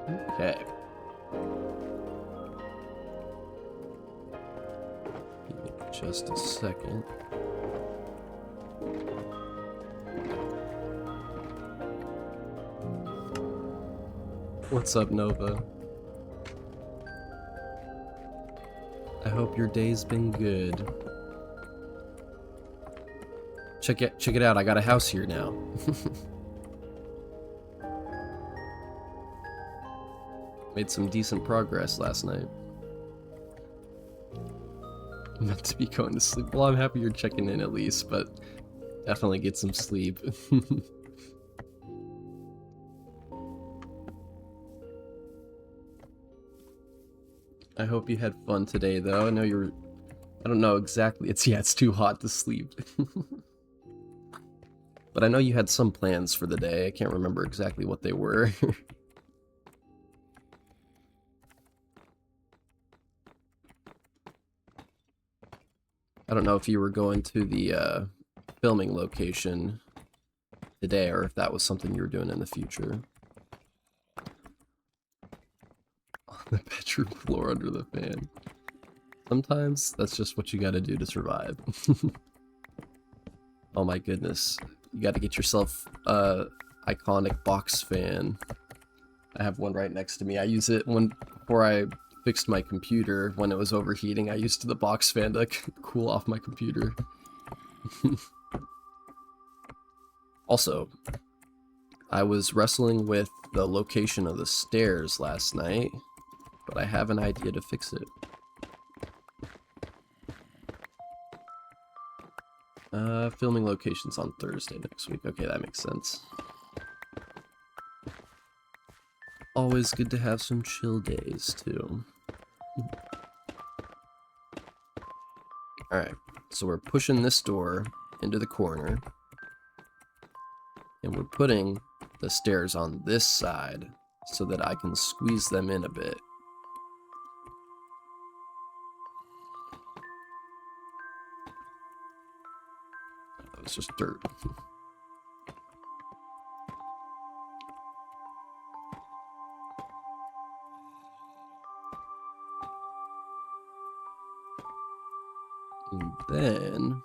Okay. Give me just a second. What's up, Nova? I hope your day's been good. Check it out. I got a house here now. Made some decent progress last night. Meant to be going to sleep. Well, I'm happy you're checking in at least, but definitely get some sleep. I hope you had fun today, though. I know you're... I don't know exactly. It's too hot to sleep. But I know you had some plans for the day. I can't remember exactly what they were. I don't know if you were going to the filming location today or if that was something you were doing in the future. On the bedroom floor under the fan. Sometimes that's just what you gotta do to survive. Oh my goodness. You gotta get yourself a iconic box fan. I have one right next to me. I use it before I fixed my computer when it was overheating. I used the box fan to cool off my computer. Also, I was wrestling with the location of the stairs last night, but I have an idea to fix it. Filming locations on Thursday next week. Okay, that makes sense. Always good to have some chill days, too. Alright, so we're pushing this door into the corner. And we're putting the stairs on this side so that I can squeeze them in a bit. That was just dirt. And then...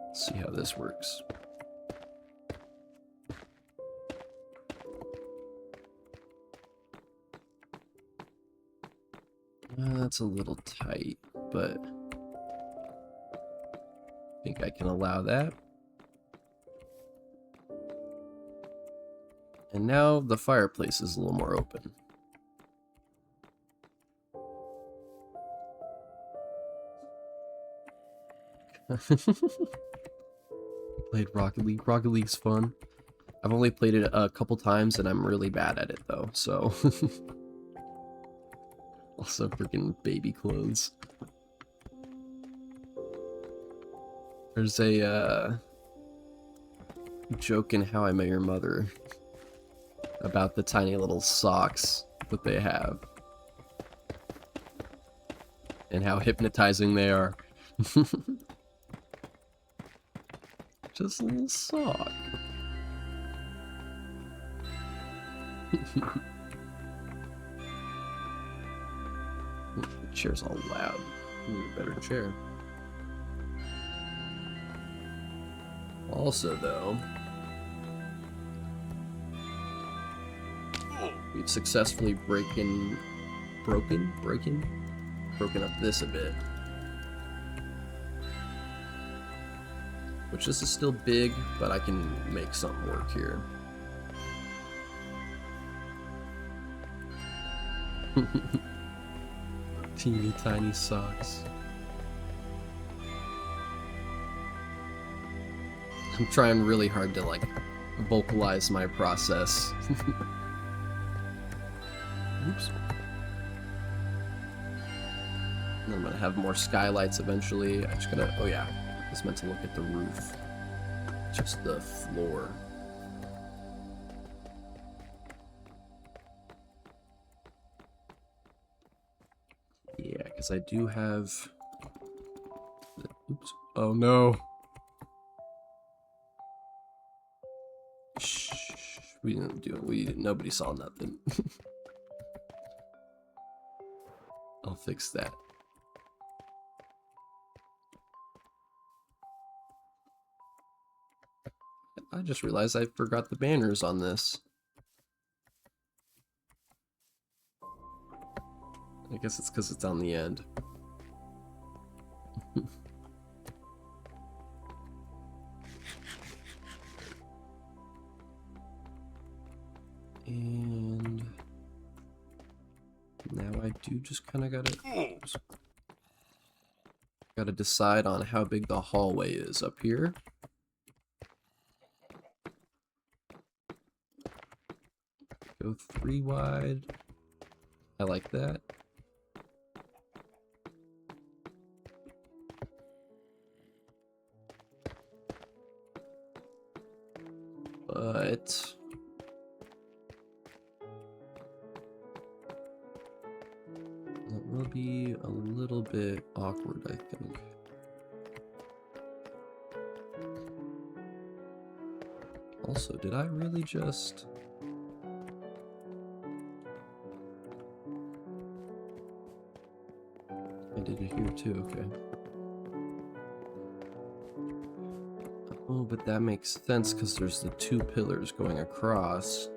let's see how this works. That's a little tight, but I think I can allow that. And now the fireplace is a little more open. Played Rocket League. Rocket League's fun. I've only played it a couple times and I'm really bad at it though, so... Also freaking baby clothes. There's a joke in How I Met Your Mother about the tiny little socks that they have. And how hypnotizing they are. Just a little sock. The chair's all loud. Need a better chair. Also, though, we've successfully broken up this a bit. Which this is still big, but I can make something work here. Teeny tiny socks. I'm trying really hard to like vocalize my process. Oops. And I'm gonna have more skylights eventually. I just gotta, oh yeah, I was meant to look at the roof. Just the floor. Yeah, because I do have... Oops. Oh no. We didn't do it. Nobody saw nothing. I'll fix that. I just realized I forgot the banners on this. I guess it's because it's on the end. And now I do just kind of gotta decide on how big the hallway is up here. Go 3 wide. I like that. But it will be a little bit awkward, I think. Also, did I really just... I did it here too, okay. Oh, but that makes sense because there's the 2 pillars going across.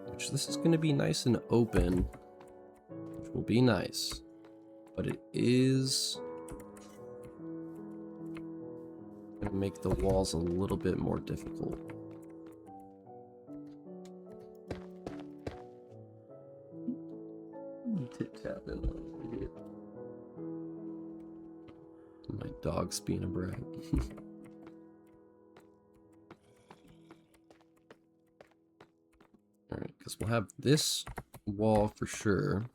Which this is going to be nice and open, which will be nice. But it is going to make the walls a little bit more difficult. Tip-tapping over here. My dog's being a brat. Alright, because we'll have this wall for sure.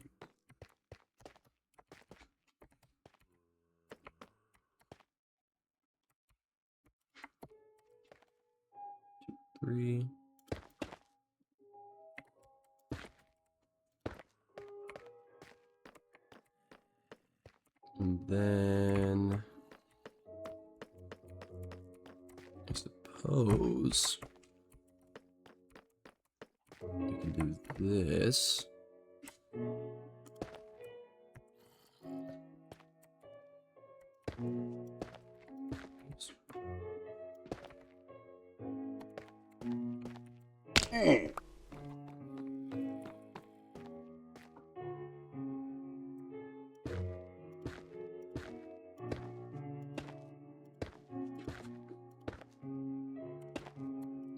Two, 3. And then I suppose we can do this.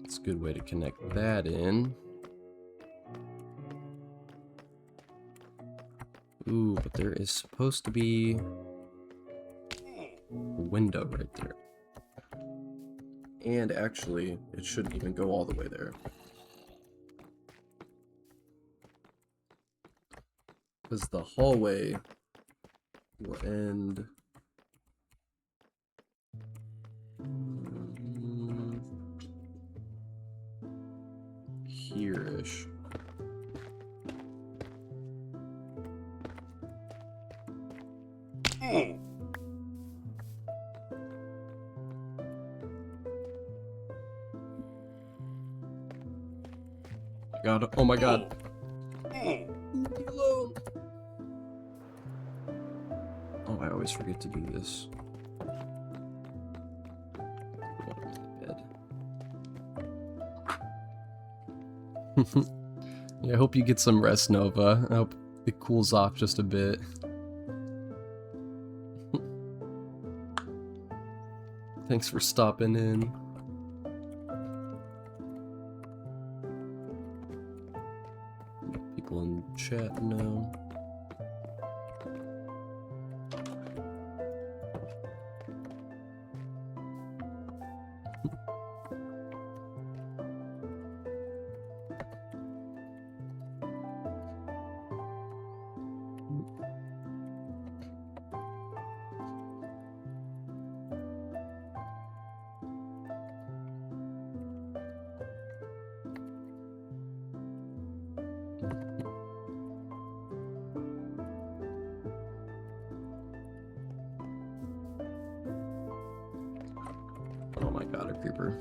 It's a good way to connect that in. Ooh, but there is supposed to be a window right there. And actually, it shouldn't even go all the way there. Because the hallway will end here-ish. God, oh my god. Leave me alone. Oh, I always forget to do this. Yeah, I hope you get some rest, Nova. I hope it cools off just a bit. Thanks for stopping in. People in chat now. Oh my god, a creeper.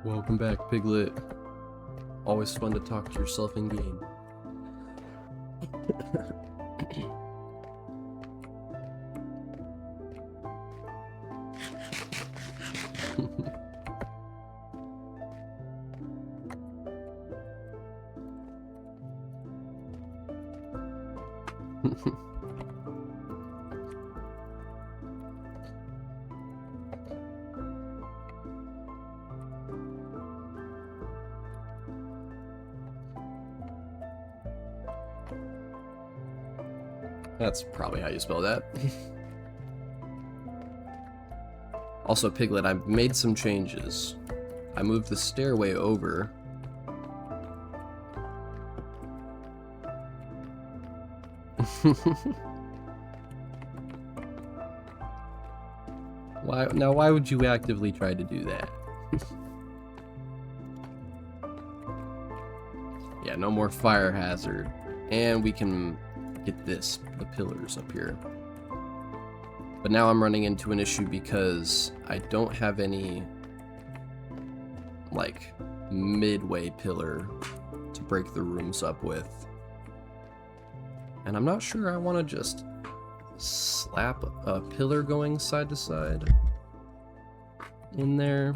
Welcome back, Piglet. Always fun to talk to yourself in game. That's probably how you spell that. Also, Piglet, I've made some changes. I moved the stairway over. Why would you actively try to do that? Yeah, no more fire hazard. And we can get the pillars up here. But now I'm running into an issue because I don't have any, like, midway pillar to break the rooms up with. And I'm not sure I want to just slap a pillar going side to side in there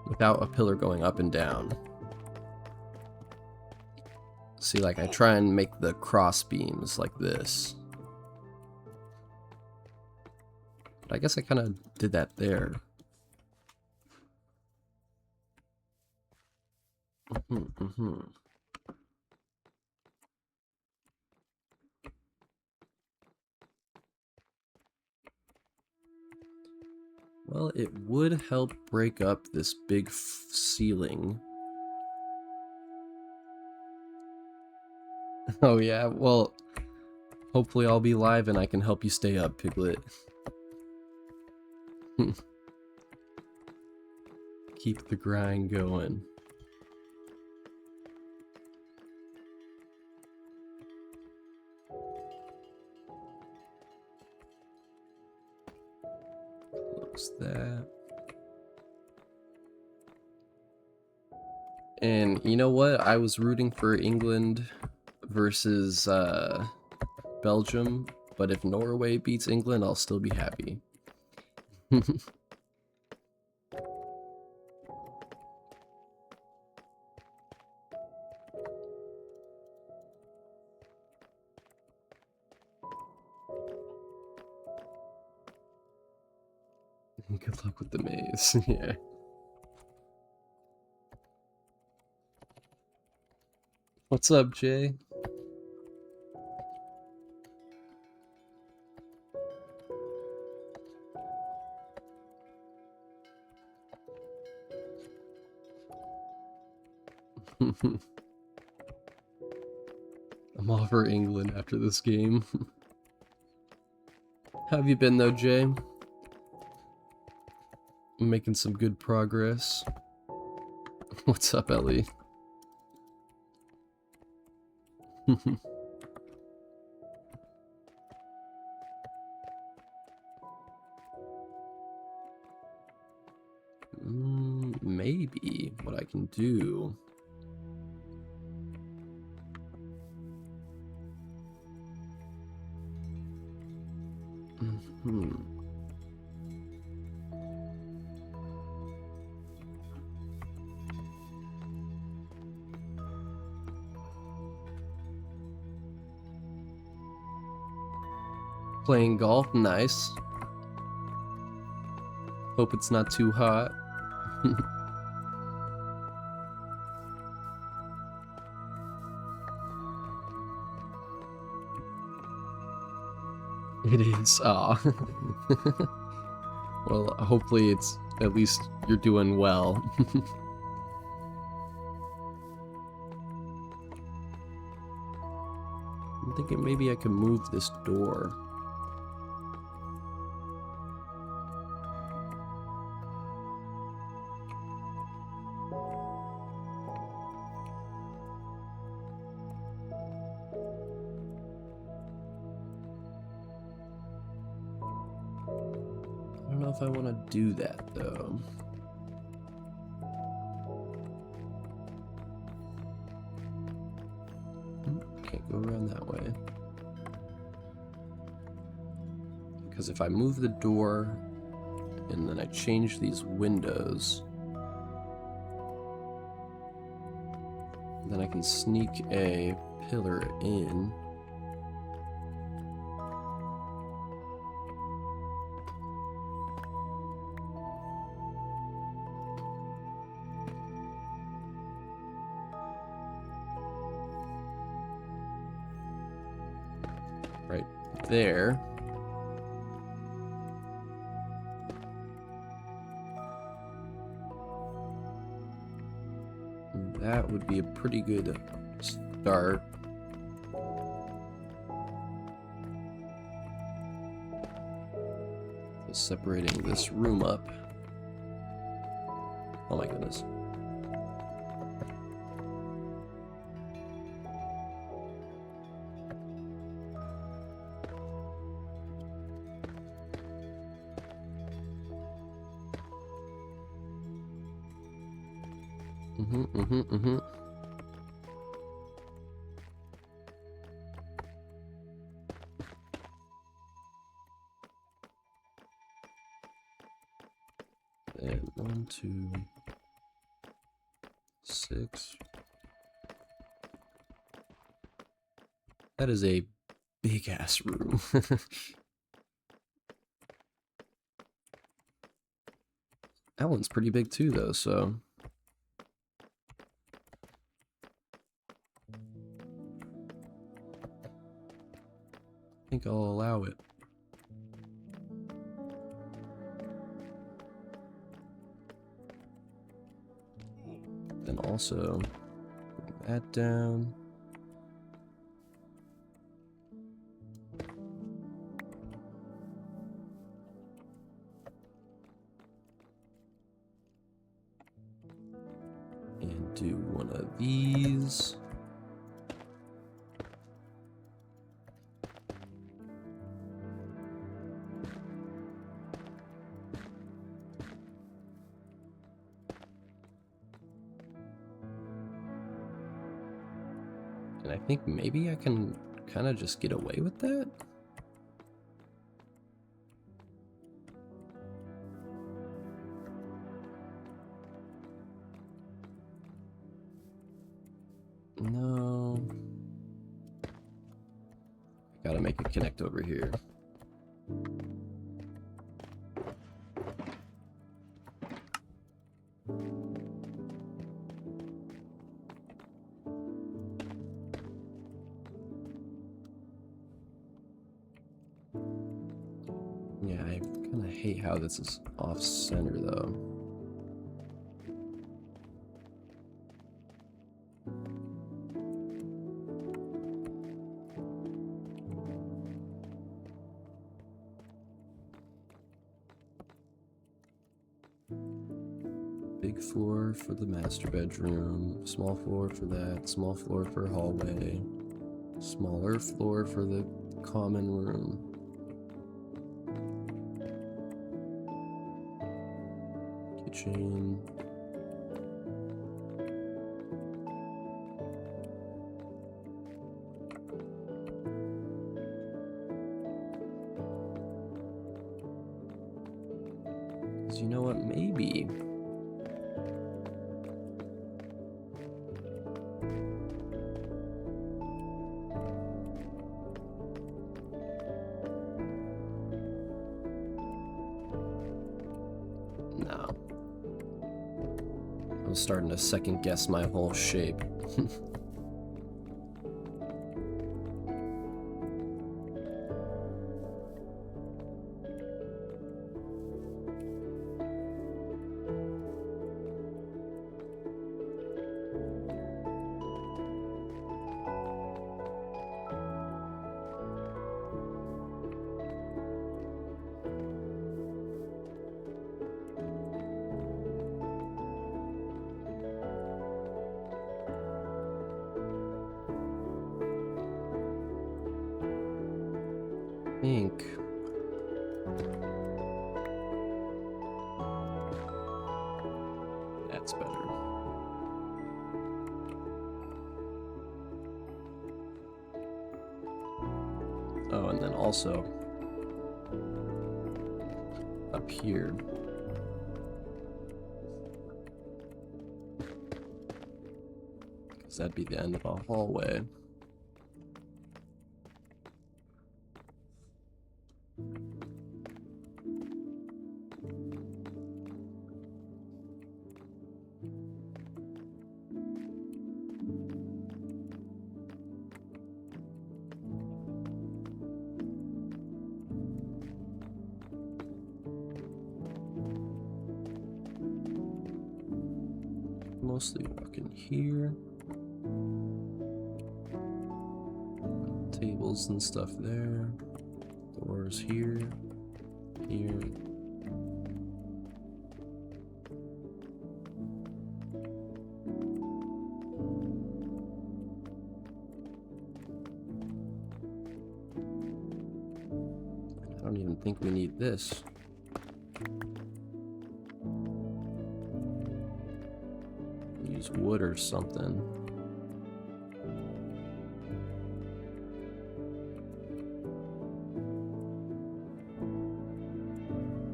without a pillar going up and down. See, like, I try and make the cross beams like this. But I guess I kind of did that there. Well, it would help break up this big ceiling. Oh yeah, well, hopefully I'll be live and I can help you stay up, Piglet. Keep the grind going. Close that. And you know what? I was rooting for England versus Belgium, but if Norway beats England, I'll still be happy. Good luck with the maze. Yeah. What's up, Jay? I'm all for England after this game. How have you been though, Jay? I'm making some good progress. What's up, Ellie? Maybe what I can do. Playing golf, nice. Hope it's not too hot. It is. Aw. Well, hopefully it's at least you're doing well. I'm thinking maybe I can move this door. if I want to do that, though. Can't go around that way. Because if I move the door and then I change these windows, then I can sneak a pillar in. Right there. And that would be a pretty good start. Separating this room up. Oh my goodness. And 1, 2, 6. That is a big ass room. That one's pretty big too, though, so. I think I'll allow it. Then also bring that down. And do one of these. And I think maybe I can kind of just get away with that. No. I gotta make it connect over here. Yeah, I kind of hate how this is off center though. Big floor for the master bedroom, small floor for that, small floor for hallway, smaller floor for the common room. Kitchen. So you know what, maybe no. I was starting to second guess my whole shape. I think That's better. Oh, and then also up here. Because that'd be the end of a hallway. Mostly walk in here. Tables and stuff there. Doors here. Here. I don't even think we need this. Use wood or something.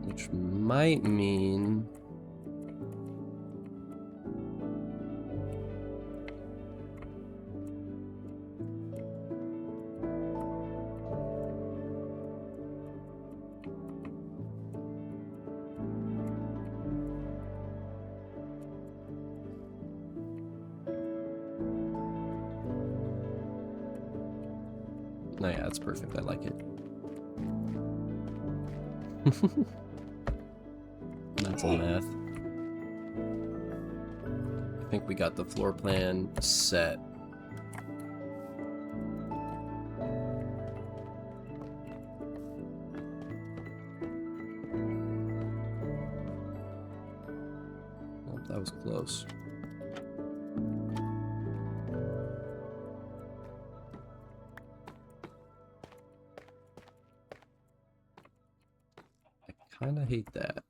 Which might mean no, yeah, that's perfect. I like it. Mental math. I think we got the floor plan set. Oh, that was close. I kind of hate that.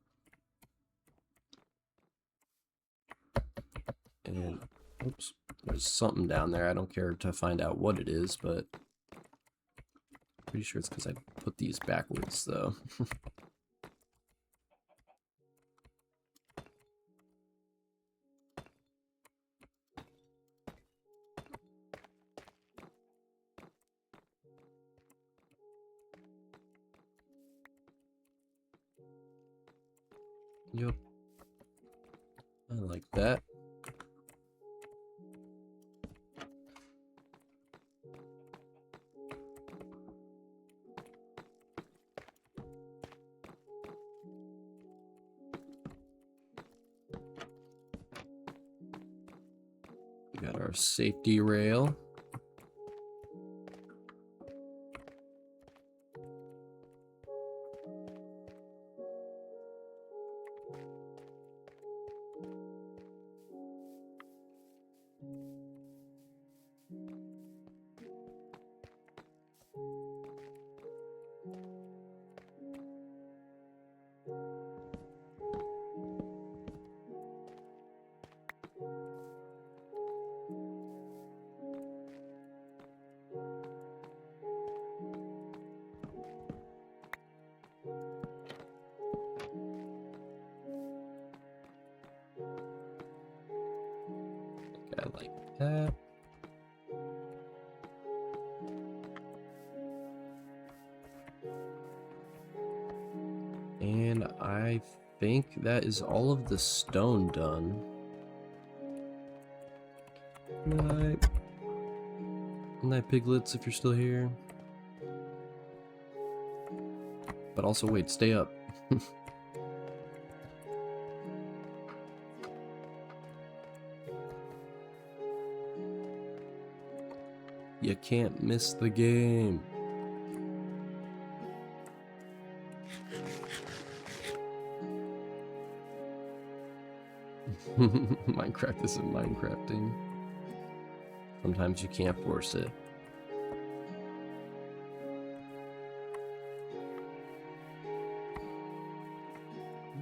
And, oops, there's something down there. I don't care to find out what it is, but pretty sure it's because I put these backwards, though. Yep. I like that. We got our safety rail. I like that. And I think that is all of the stone done. Good night, piglets, if you're still here. But also, wait, stay up. You can't miss the game. Minecraft isn't Minecrafting. Sometimes you can't force it.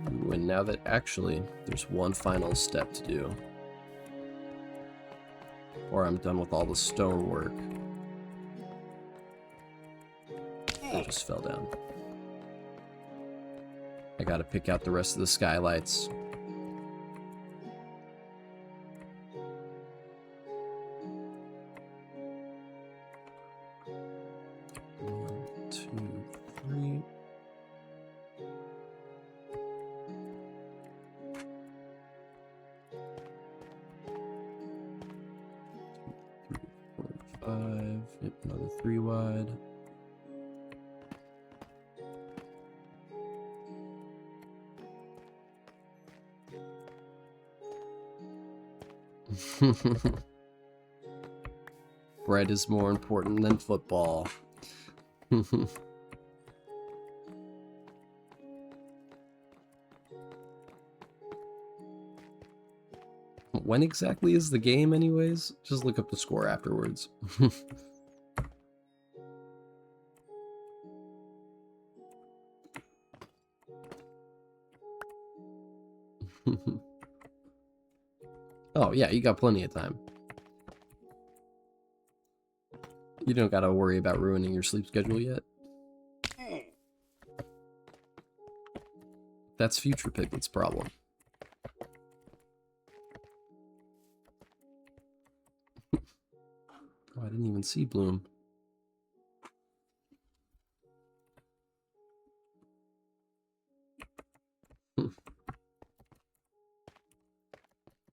Ooh, and now that actually there's one final step to do. Or I'm done with all the stonework. I just fell down. I gotta pick out the rest of the skylights. One, two, three. Five. Yep, another 3 wide. Bread is more important than football. When exactly is the game anyways? Just look up the score afterwards. Oh yeah, you got plenty of time. You don't gotta worry about ruining your sleep schedule yet. That's future Piglet's problem. Oh, I didn't even see Bloom.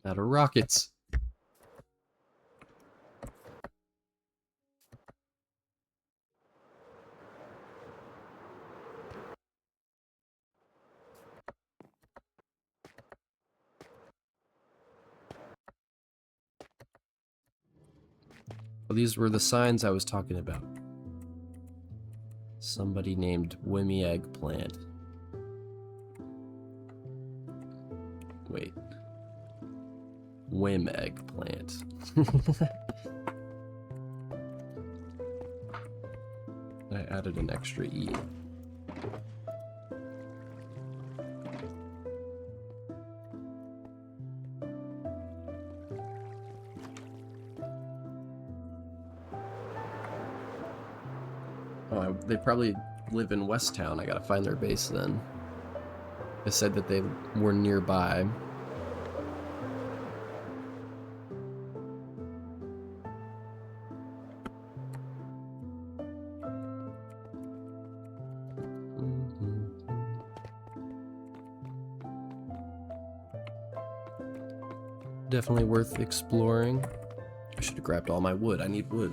Out of rockets. Well, these were the signs I was talking about. Somebody named Wimmy Eggplant. Wait. Whim Eggplant. I added an extra E. Oh, they probably live in West Town. I gotta find their base then. They said that they were nearby. Definitely worth exploring. I should have grabbed all my wood. I need wood.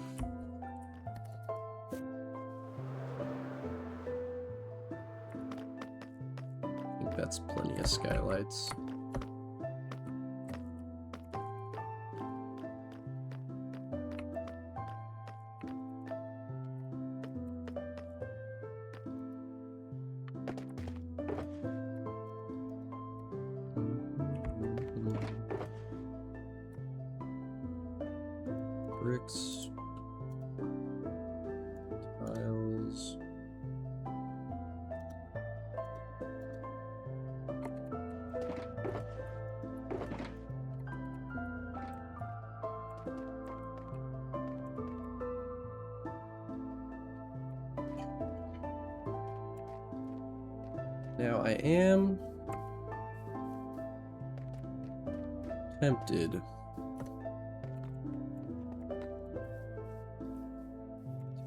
I think that's plenty of skylights. Bricks, tiles. Now I am tempted to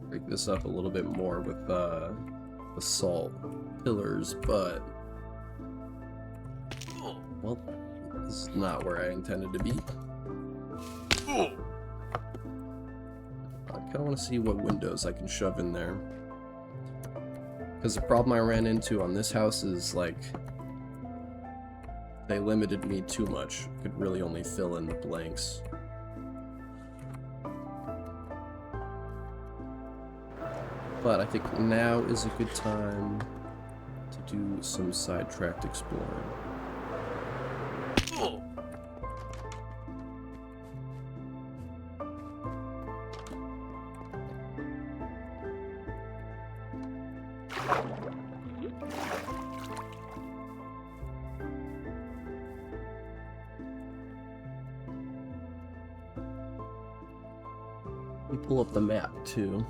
break this up a little bit more with basalt pillars, but well, this is not where I intended to be. I kind of want to see what windows I can shove in there, because the problem I ran into on this house is like they limited me too much. I could really only fill in the blanks. But I think now is a good time to do some sidetracked exploring. me pull up the map too.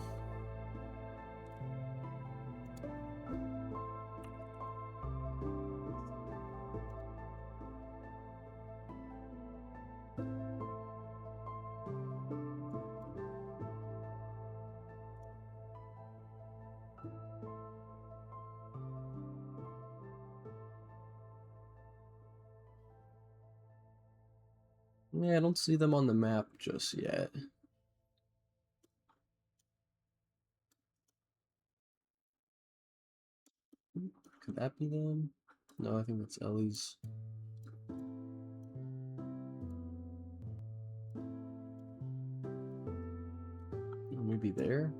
Yeah, I don't see them on the map just yet. Could that be them? No, I think that's Ellie's. Maybe there?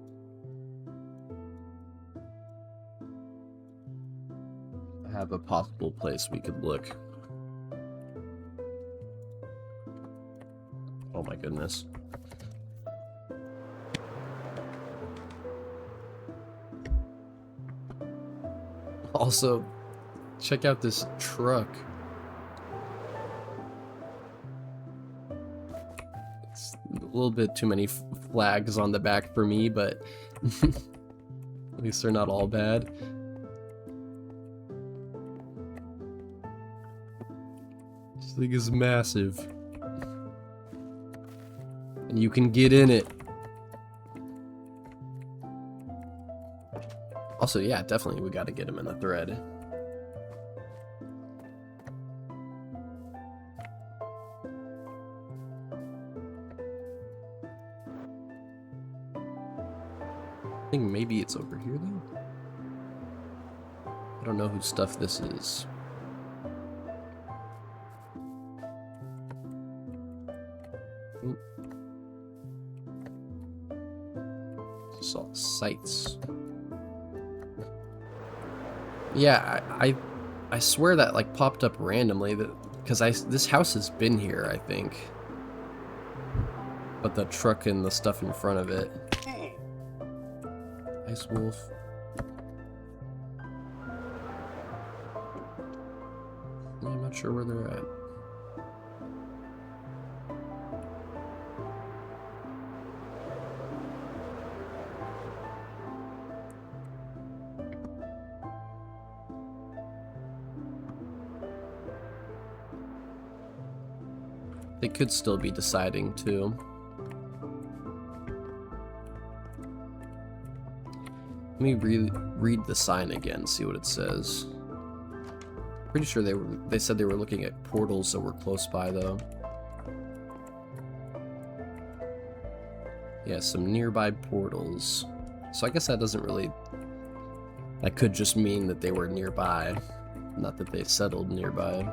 I have a possible place we could look. Oh my goodness. Also, check out this truck. It's a little bit too many flags on the back for me, but at least they're not all bad. This thing is massive. And you can get in it. Also, yeah, definitely we gotta get him in the thread. I think maybe it's over here though. I don't know whose stuff this is. Oop. It's all sites. Yeah, I swear that like popped up randomly because this house has been here, I think. But the truck and the stuff in front of it. Ice wolf. I'm not sure where they're at. They could still be deciding too. Let me read the sign again, see what it says. Pretty sure they said they were looking at portals that were close by though. Yeah, some nearby portals. So I guess that doesn't really... That could just mean that they were nearby, not that they settled nearby.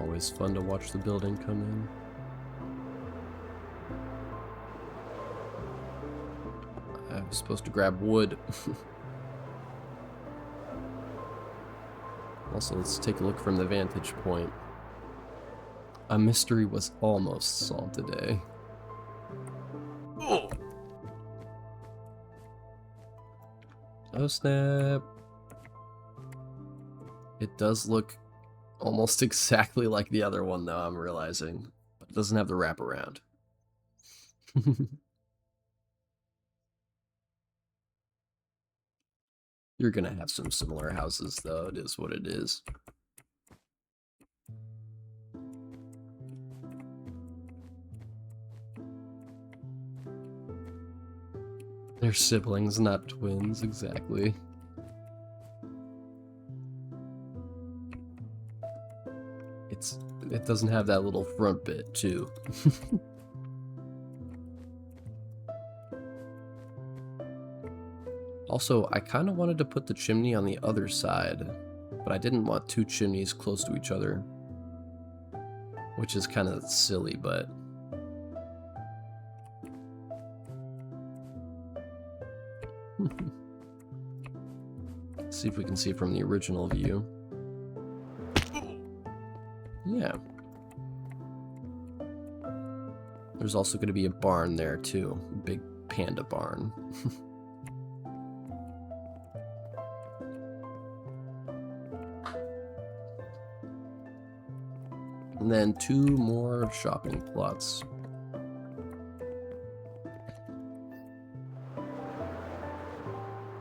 Always fun to watch the building come in. I was supposed to grab wood. Also, let's take a look from the vantage point. A mystery was almost solved today. Oh! Oh snap. It does look almost exactly like the other one though, I'm realizing. But it doesn't have the wraparound. You're gonna have some similar houses though, it is what it is. They're siblings, not twins, exactly. It doesn't have that little front bit, too. Also, I kind of wanted to put the chimney on the other side, but I didn't want two chimneys close to each other. Which is kind of silly, but... See if we can see from the original view. Yeah. There's also going to be a barn there too. A big panda barn. And then 2 more shopping plots.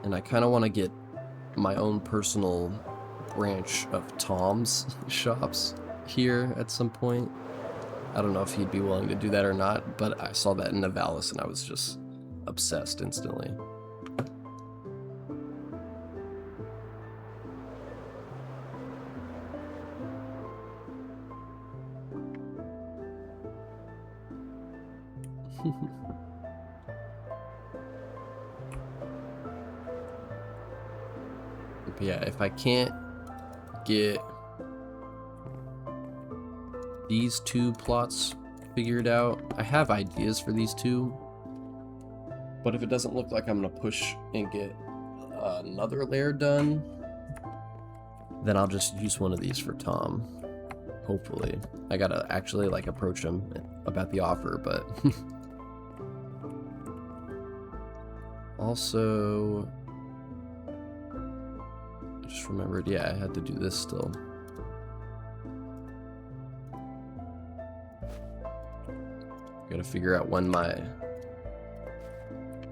And I kind of want to get my own personal branch of Tom's shops here at some point. I don't know if he'd be willing to do that or not, but I saw that in Navalis and I was just obsessed instantly. But yeah, if I can't get these 2 plots figured out, I have ideas for these 2, but if it doesn't look like I'm gonna push and get another layer done, then I'll just use one of these for Tom. Hopefully. I gotta actually like approach him about the offer, but also I just remembered, yeah, I had to do this still. Gotta figure out when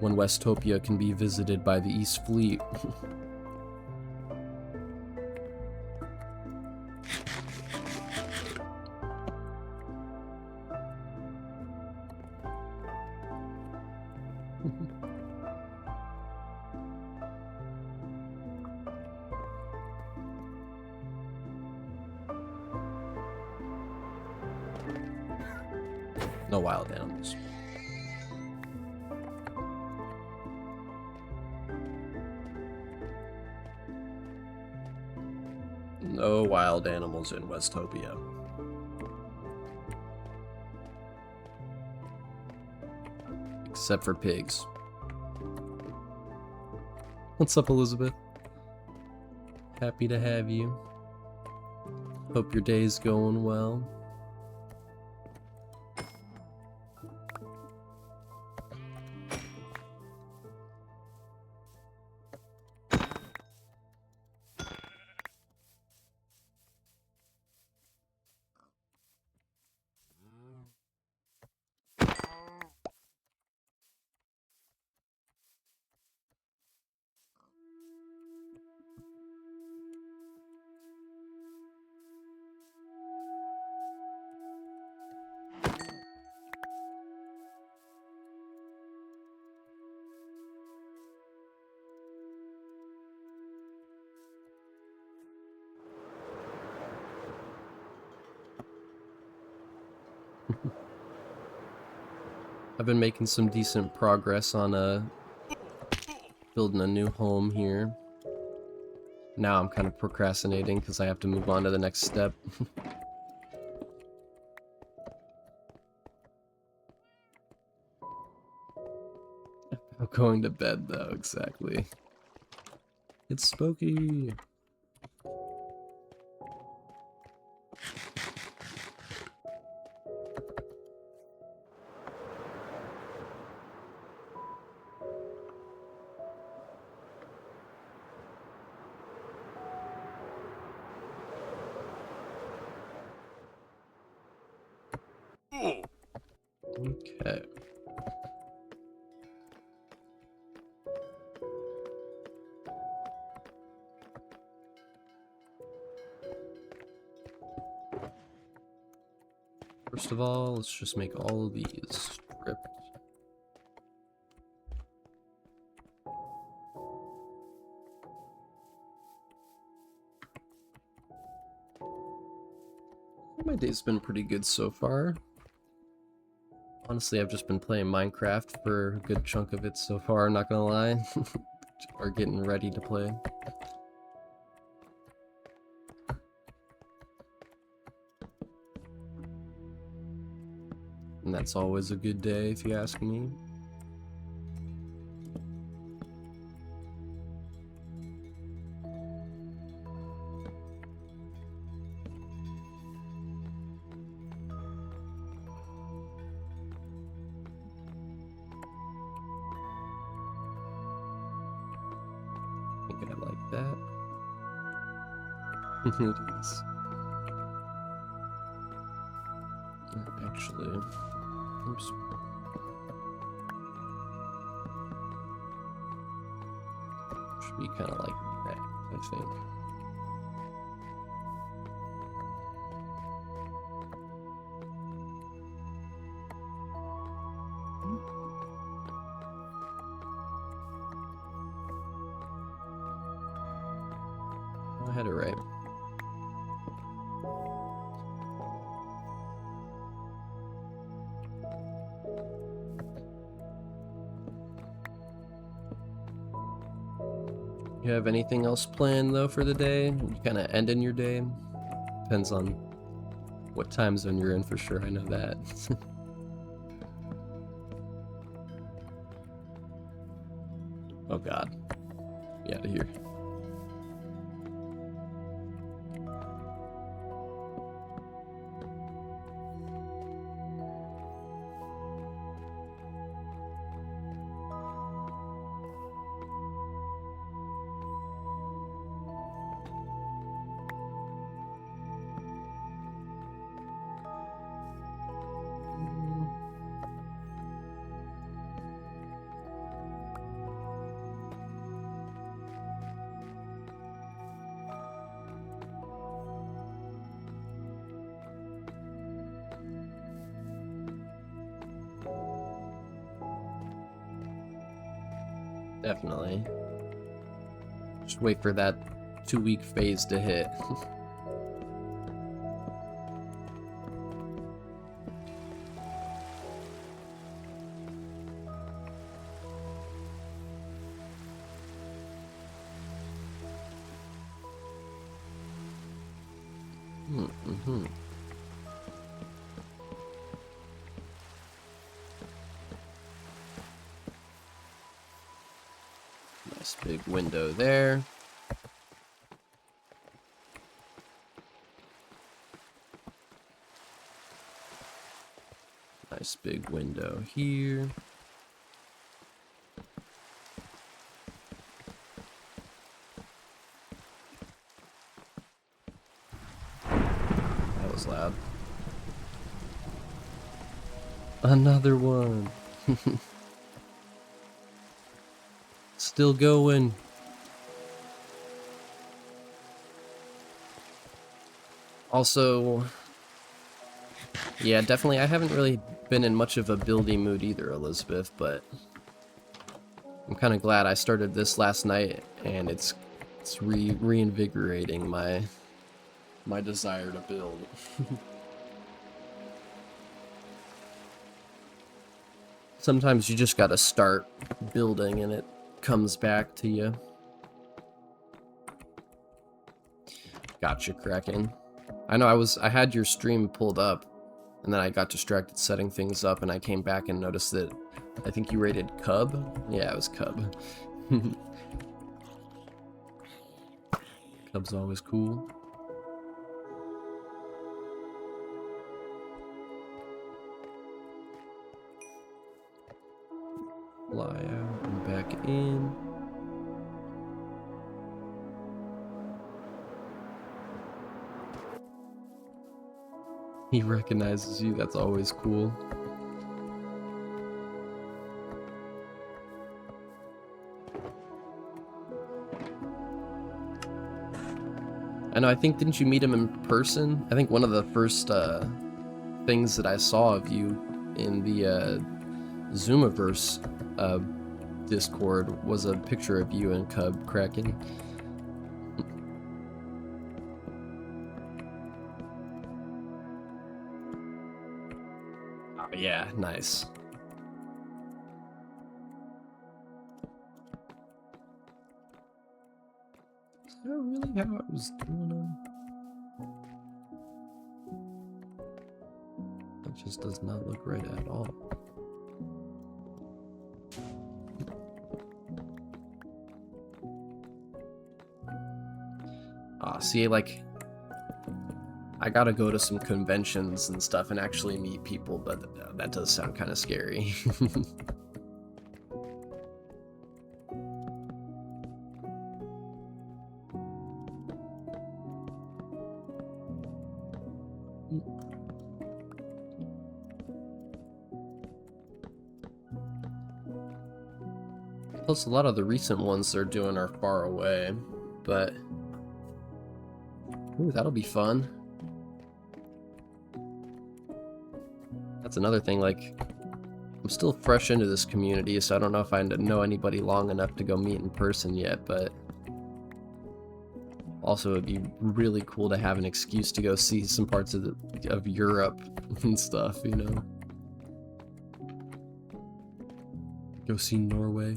Westopia can be visited by the East Fleet. No wild animals. No wild animals in Westopia. Except for pigs. What's up, Elizabeth? Happy to have you. Hope your day's going well. I've been making some decent progress on building a new home here. Now I'm kind of procrastinating because I have to move on to the next step. I'm going to bed though, exactly. It's spooky. Okay. First of all, let's just make all of these stripped. My day's been pretty good so far. Honestly, I've just been playing Minecraft for a good chunk of it so far, not gonna lie. Or getting ready to play. And that's always a good day, if you ask me. think I like that. It is. Actually, oops. Should be kind of like that, I think. I had it right. You have anything else planned though for the day? You kind of ending your day? Depends on what time zone you're in for sure, I know that. Oh god. Get out of here. Definitely. Just wait for that 2-week phase to hit. Mm-hmm. Nice big window there. Nice big window here. That was loud. Another one. Still going. Also, yeah, definitely, I haven't really been in much of a buildy mood either, Elizabeth, but I'm kind of glad I started this last night, and it's reinvigorating my desire to build. Sometimes you just gotta start building and it comes back to you. Gotcha, Kraken. I know I had your stream pulled up, and then I got distracted setting things up, and I came back and noticed that I think you rated Cub? Yeah, it was Cub. Cub's always cool. Fly out and back in. He recognizes you, that's always cool. I know, I think, didn't you meet him in person? I think one of the first things that I saw of you in the Zoomiverse Discord was a picture of you and Cub Kraken. Oh, yeah, nice. Is that really how it was doing them? That just does not look right at all. See, like, I gotta go to some conventions and stuff and actually meet people, but that does sound kind of scary. Plus, a lot of the recent ones they're doing are far away, but ooh, that'll be fun. That's another thing, like, I'm still fresh into this community, so I don't know if I know anybody long enough to go meet in person yet, but also it'd be really cool to have an excuse to go see some parts of Europe and stuff, you know? Go see Norway.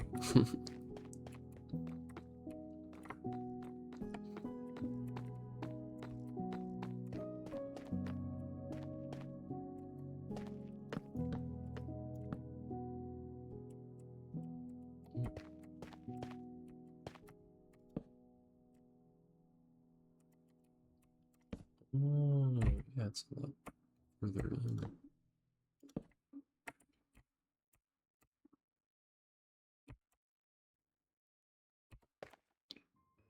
Oh, yeah, it's a lot further in.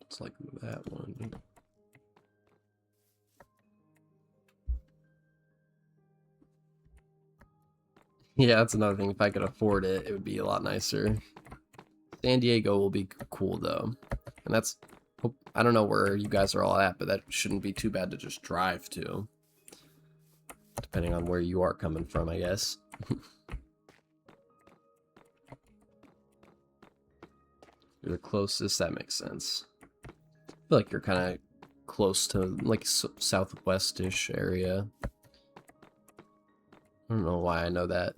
It's like that one. Yeah, that's another thing. If I could afford it, it would be a lot nicer. San Diego will be cool though, and that's, I don't know where you guys are all at, but that shouldn't be too bad to just drive to, depending on where you are coming from, I guess. You're the closest, that makes sense. I feel like you're kind of close to like southwest-ish area. I don't know why I know that.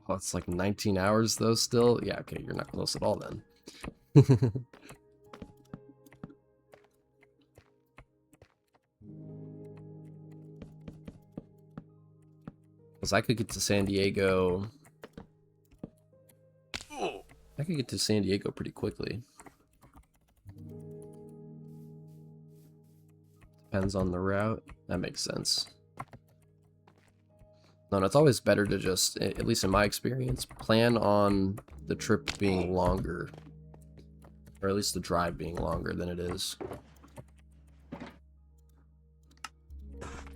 Oh, it's like 19 hours though still? Yeah, okay, you're not close at all then. Because I could get to San Diego. I could get to San Diego pretty quickly. Depends on the route. That makes sense. No, it's always better to just, at least in my experience, plan on the trip being longer. Or at least the drive being longer than it is.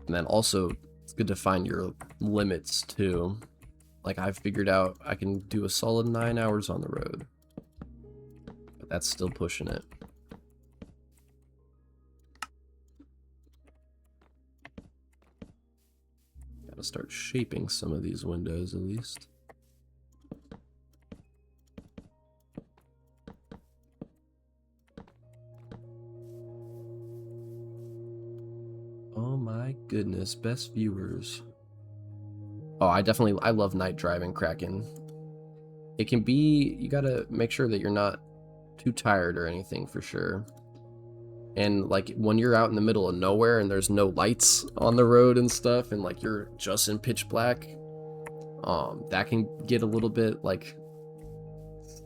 And then also, it's good to find your limits too. Like, I've figured out I can do a solid 9 hours on the road. But that's still pushing it. Gotta start shaping some of these windows at least. Oh my goodness, best viewers. Oh, I love night driving, Kraken. It can be, you gotta make sure that you're not too tired or anything for sure. And like when you're out in the middle of nowhere and there's no lights on the road and stuff, and like you're just in pitch black, that can get a little bit like,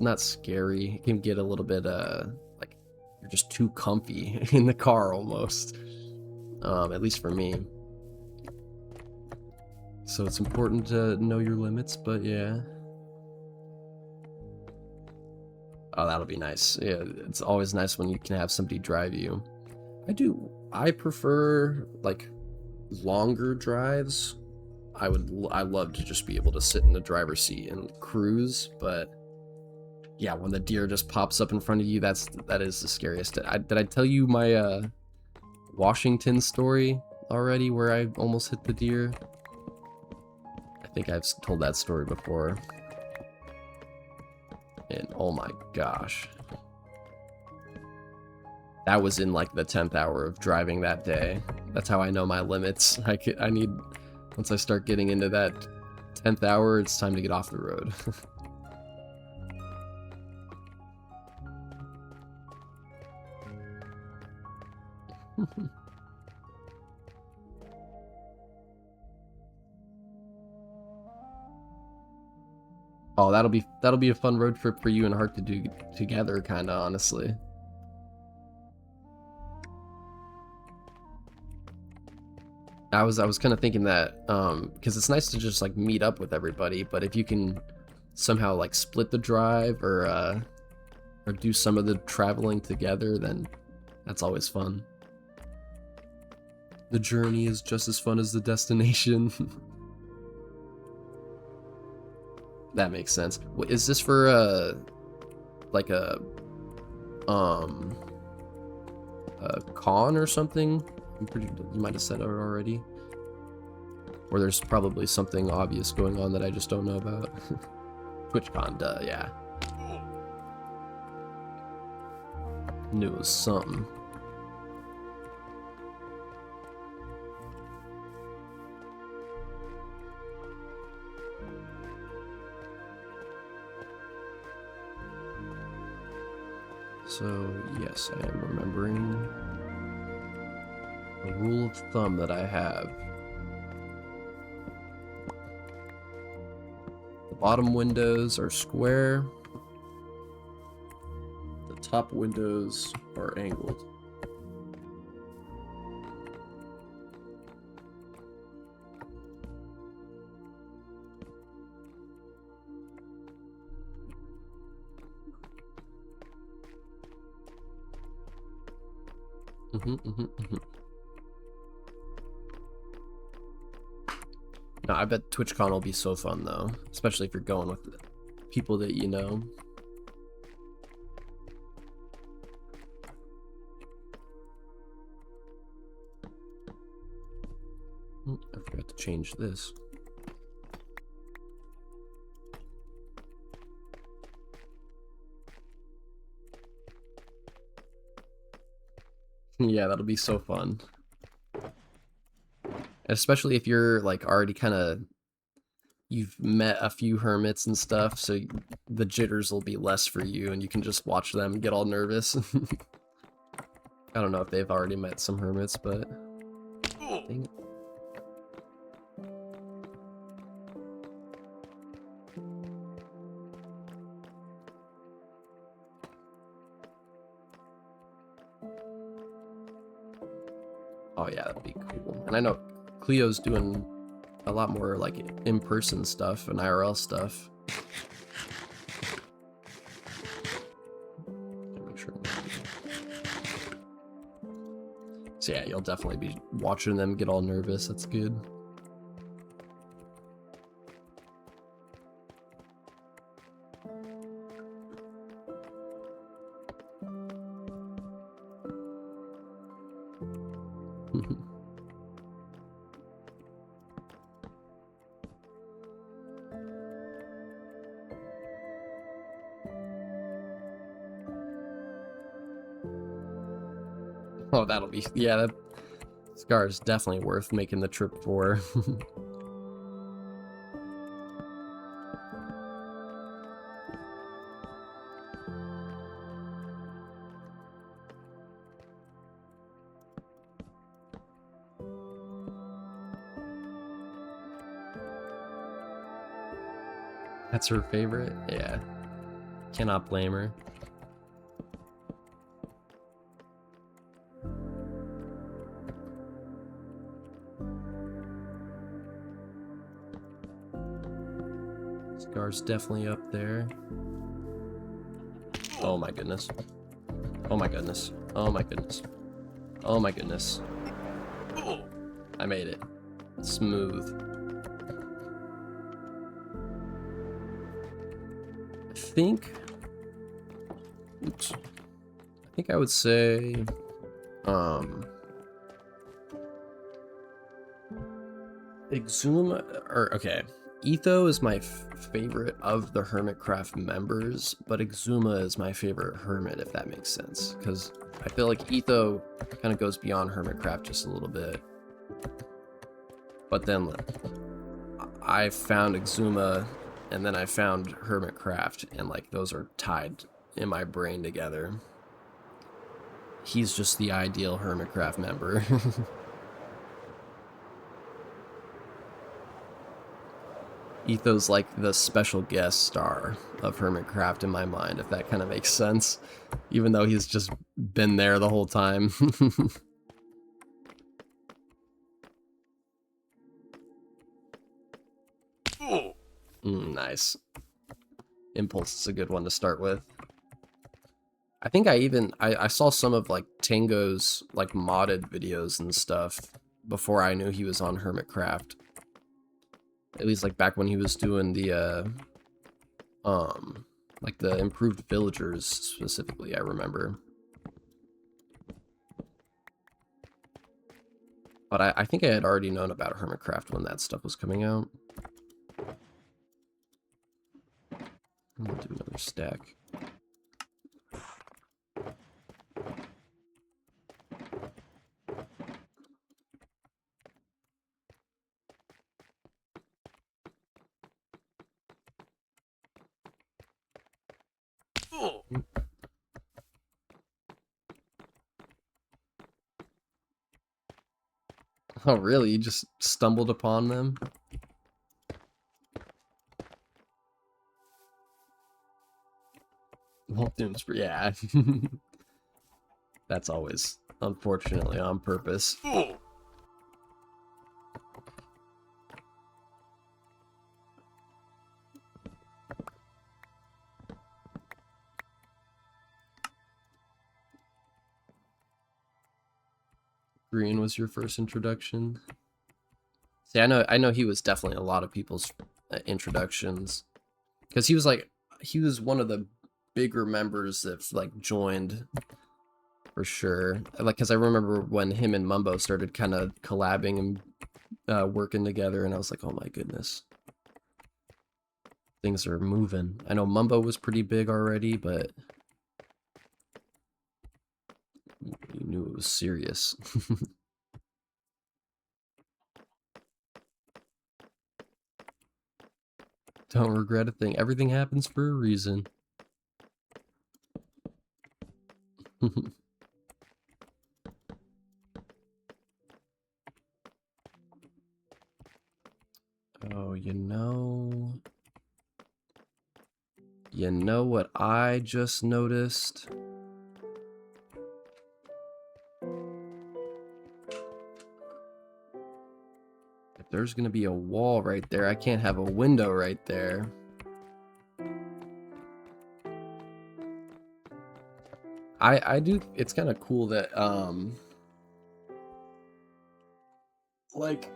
not scary. It can get a little bit like you're just too comfy in the car almost. At least for me. So it's important to know your limits, but yeah. Oh, that'll be nice. Yeah, it's always nice when you can have somebody drive you. I prefer like longer drives. I love to just be able to sit in the driver's seat and cruise, but yeah, when the deer just pops up in front of you, that is the scariest. Did I tell you my Washington story already where I almost hit the deer? I think I've told that story before. And oh my gosh. That was in like the 10th hour of driving that day. That's how I know my limits. I need, once I start getting into that 10th hour, it's time to get off the road. Oh, that'll be a fun road trip for you and Hart to do together, kind of, honestly. I was kind of thinking that because it's nice to just like meet up with everybody, but if you can somehow like split the drive or or do some of the traveling together, then that's always fun. The journey is just as fun as the destination. That makes sense. Is this for like a con or something? You might have said it already. Or there's probably something obvious going on that I just don't know about. TwitchCon, duh, yeah. Knew it was something. So, yes, I am remembering a rule of thumb that I have. The bottom windows are square. The top windows are angled. No, I bet TwitchCon will be so fun though, especially if you're going with people that you know. I forgot to change this. Yeah, that'll be so fun. Especially if you're like already kind of, you've met a few hermits and stuff, so the jitters will be less for you and you can just watch them get all nervous. I don't know if they've already met some hermits, but dang it. Oh yeah, that'd be cool. And I know Cleo's doing a lot more like in-person stuff and IRL stuff. Make sure. So yeah, you'll definitely be watching them get all nervous. That's good. Oh, that'll be, yeah, that Scar is definitely worth making the trip for. That's her favorite? Yeah. Cannot blame her. Scar's definitely up there. Oh my goodness. Oh my goodness. Oh my goodness. Oh my goodness. I made it. Smooth. I think... Oops. I think I would say... Exuma... Or, okay. Etho is my favorite of the Hermitcraft members, but Exuma is my favorite hermit, if that makes sense. Because I feel like Etho kind of goes beyond Hermitcraft just a little bit. But then I found Exuma, and then I found Hermitcraft, and like those are tied in my brain together. He's just the ideal Hermitcraft member. Etho's like the special guest star of Hermitcraft in my mind, if that kind of makes sense. Even though he's just been there the whole time. Nice. Impulse is a good one to start with. I think I saw some of like Tango's like modded videos and stuff before I knew he was on Hermitcraft. At least like back when he was doing the like the improved villagers specifically, I remember. But I think I had already known about Hermitcraft when that stuff was coming out. We'll do another stack. Oh, really? You just stumbled upon them? Well, Doomsbury, yeah. That's always, unfortunately, on purpose. Green was your first introduction? See, I know he was definitely a lot of people's introductions. Because he was one of the bigger members that, like, joined, for sure. Like, because I remember when him and Mumbo started kind of collabing and working together, and I was like, oh my goodness. Things are moving. I know Mumbo was pretty big already, but you knew it was serious. Don't regret a thing. Everything happens for a reason. Oh, you know what I just noticed? If there's gonna be a wall right there, I can't have a window right there. I do, it's kind of cool that, like,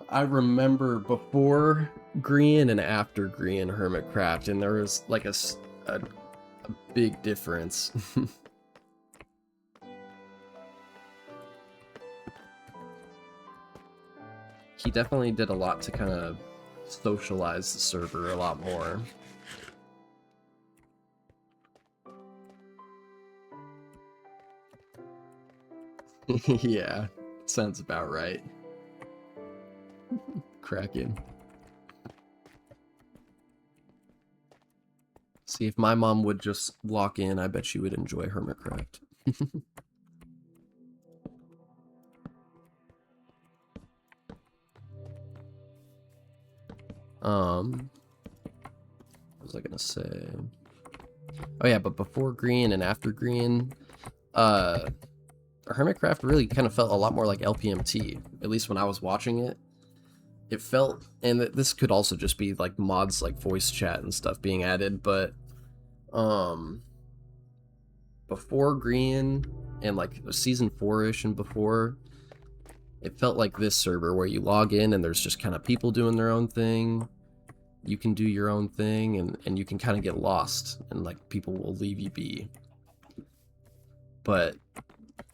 I remember before Green and after Green Hermitcraft, and there was like a big difference. He definitely did a lot to kind of socialize the server a lot more. Yeah, sounds about right. Cracking. See, if my mom would just lock in, I bet she would enjoy Hermitcraft. What was I gonna say? Oh yeah, but before Green and after Green, Hermitcraft really kind of felt a lot more like LPMT, at least when I was watching it. It felt, and this could also just be like mods like voice chat and stuff being added, but before Green and like season 4-ish and before, it felt like this server where you log in and there's just kind of people doing their own thing. You can do your own thing, and you can kind of get lost, and like people will leave you be. But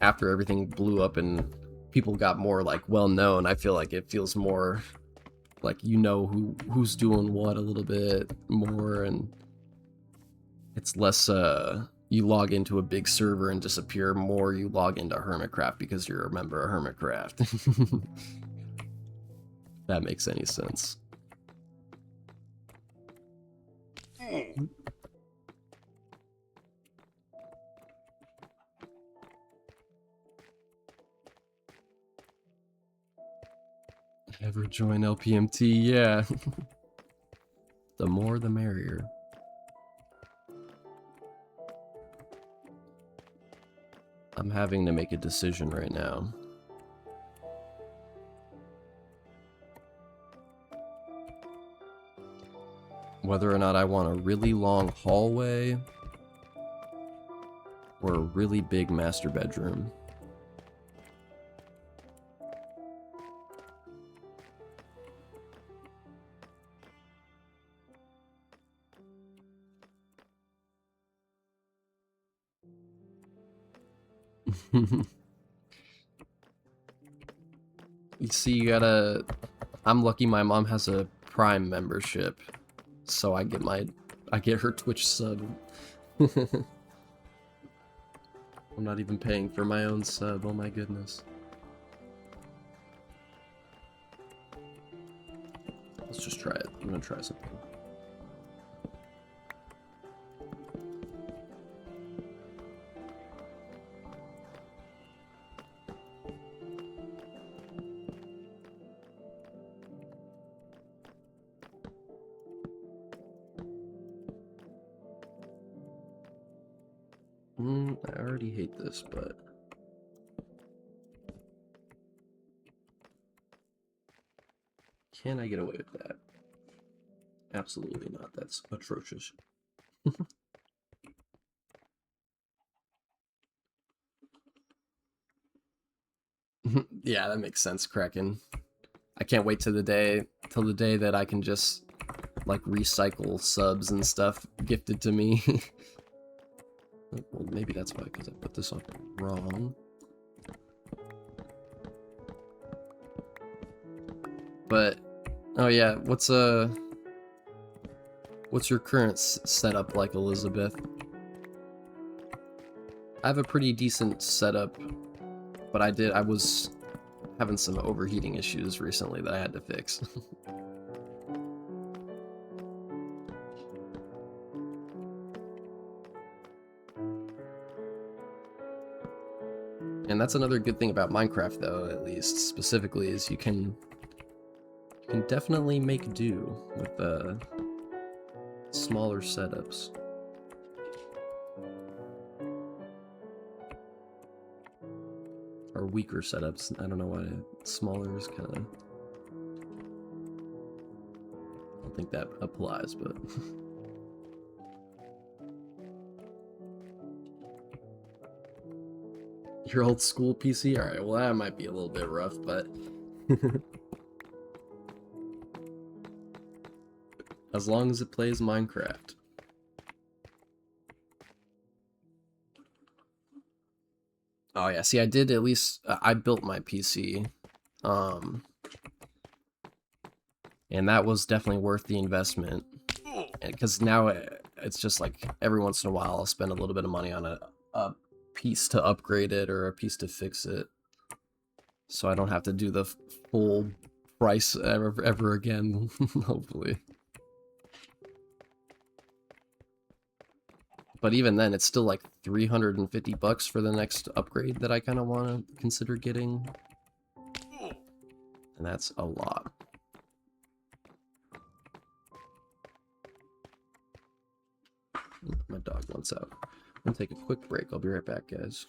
after everything blew up and people got more like well known, I feel like it feels more like you know who's doing what a little bit more, and it's less you log into a big server and disappear, more you log into Hermitcraft because you're a member of Hermitcraft. That makes any sense. Ever join LPMT? Yeah. The more the merrier. I'm having to make a decision right now. Whether or not I want a really long hallway or a really big master bedroom. You see, you gotta... I'm lucky my mom has a Prime membership, so I get her Twitch sub. I'm not even paying for my own sub, oh my goodness. Let's just try it. I'm gonna try something. I already hate this, but... Can I get away with that? Absolutely not. That's atrocious. Yeah, that makes sense, Kraken. I can't wait till the day that I can just like recycle subs and stuff gifted to me. Well, maybe that's why, because I put this on wrong. But oh yeah, what's your current setup like, Elizabeth? I have a pretty decent setup, but I was having some overheating issues recently that I had to fix. And that's another good thing about Minecraft, though, at least specifically, is you can definitely make do with smaller setups. Or weaker setups. I don't know why smaller is kind of... I don't think that applies, but... Your old school PC? Alright, well that might be a little bit rough, but... as long as it plays Minecraft. Oh yeah, see, I did at least... I built my PC. And that was definitely worth the investment. Because now it's just like, every once in a while I'll spend a little bit of money on a piece to upgrade it or a piece to fix it. So I don't have to do the full price ever again, hopefully. But even then, it's still like 350 bucks for the next upgrade that I kind of want to consider getting. And that's a lot. My dog wants out. I'm gonna take a quick break. I'll be right back, guys.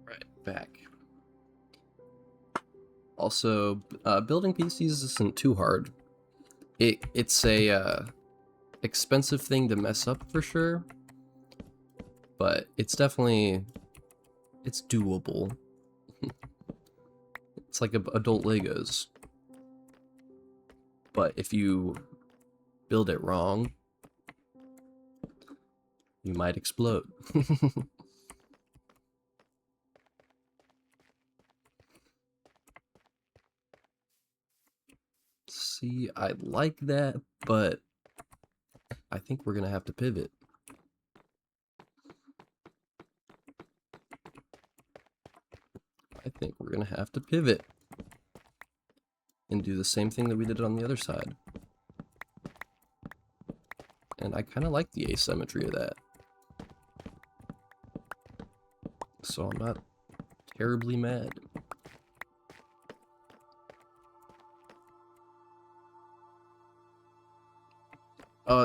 Right, back. Also, building PCs isn't too hard. It's a expensive thing to mess up for sure, but it's definitely doable. It's like adult Legos, but if you build it wrong, you might explode. See, I like that, but I think we're gonna have to pivot. I think we're gonna have to pivot and do the same thing that we did on the other side. And I kind of like the asymmetry of that. So I'm not terribly mad.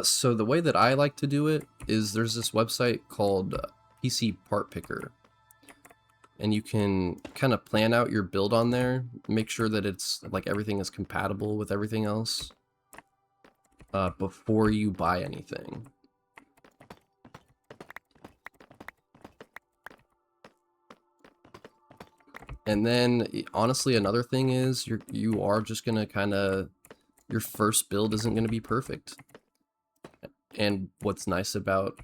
So the way that I like to do it is there's this website called PC Part Picker. And you can kind of plan out your build on there, make sure that it's like everything is compatible with everything else before you buy anything. And then honestly, another thing is you are just gonna kind of, your first build isn't gonna be perfect. And what's nice about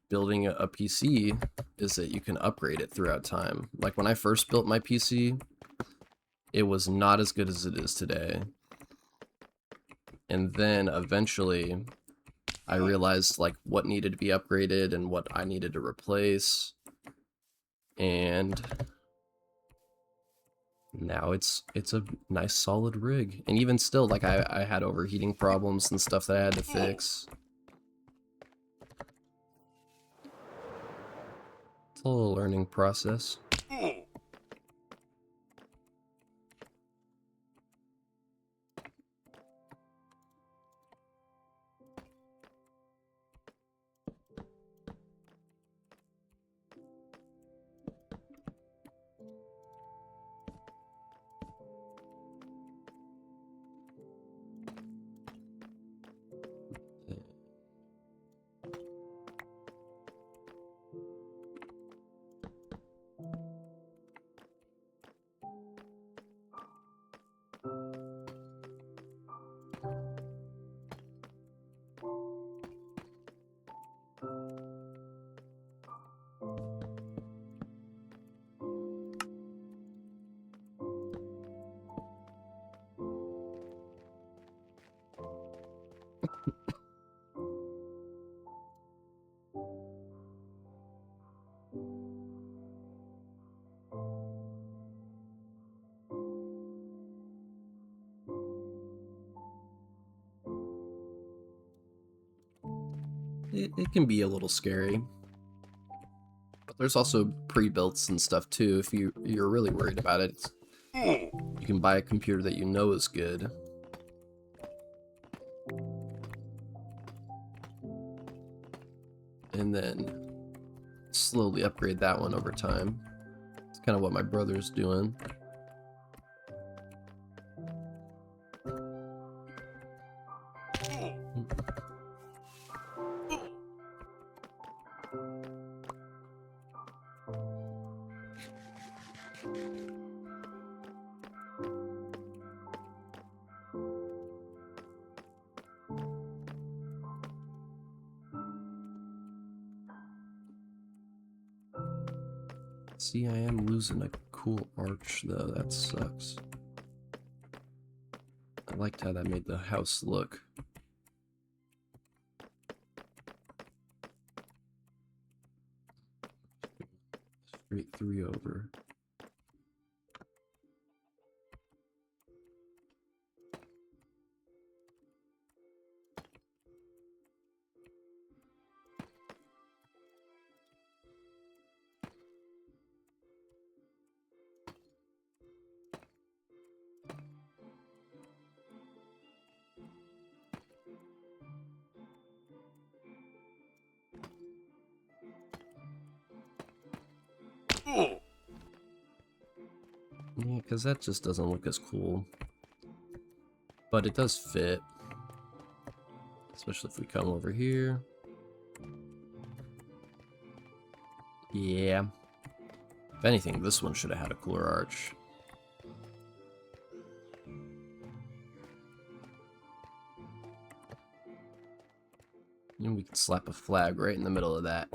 building a PC is that you can upgrade it throughout time. Like when I first built my PC, it was not as good as it is today. And then eventually I realized like what needed to be upgraded and what I needed to replace. And now it's a nice solid rig. And even still, like I had overheating problems and stuff that I had to fix. It's a little learning process. It can be a little scary. But there's also pre-builts and stuff too. If you're really worried about it, you can buy a computer that you know is good. And then slowly upgrade that one over time. It's kind of what my brother's doing. See, I am losing a cool arch though, that sucks. I liked how that made the house look. 3 over. Yeah, because that just doesn't look as cool. But it does fit. Especially if we come over here. Yeah. If anything, this one should have had a cooler arch. And we could slap a flag right in the middle of that.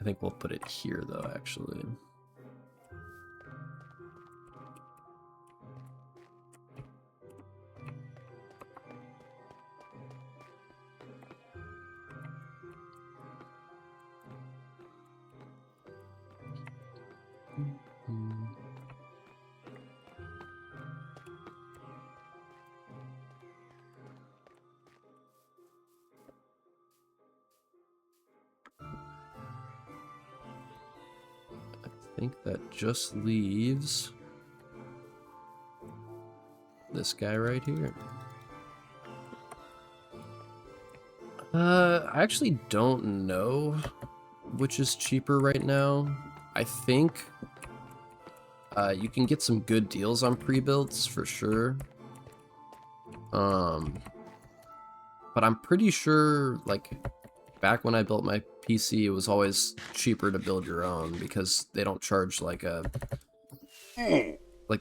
I think we'll put it here, though, actually. I think that just leaves this guy right here. I actually don't know which is cheaper right now. I think you can get some good deals on pre-builds for sure. But I'm pretty sure, like, back when I built my PC, it was always cheaper to build your own because they don't charge like a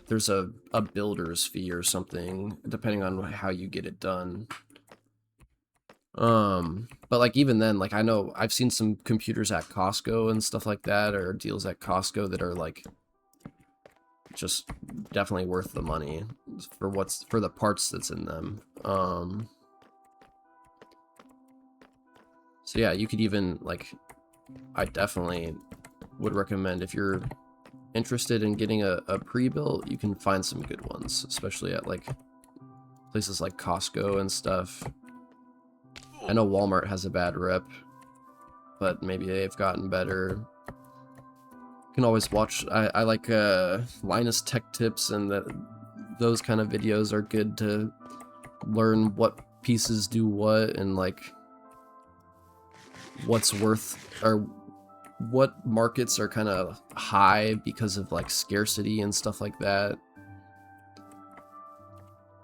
there's a builder's fee or something depending on how you get it done. But like even then, like I know I've seen some computers at Costco and stuff like that, or deals at Costco that are like just definitely worth the money for the parts that's in them. So yeah, you could even like, I definitely would recommend if you're interested in getting a pre-built, you can find some good ones, especially at like places like Costco and stuff. I know Walmart has a bad rep, but maybe they've gotten better. You can always watch, I like Linus Tech Tips, and those kind of videos are good to learn what pieces do what and like what's worth, or what markets are kind of high because of like scarcity and stuff like that.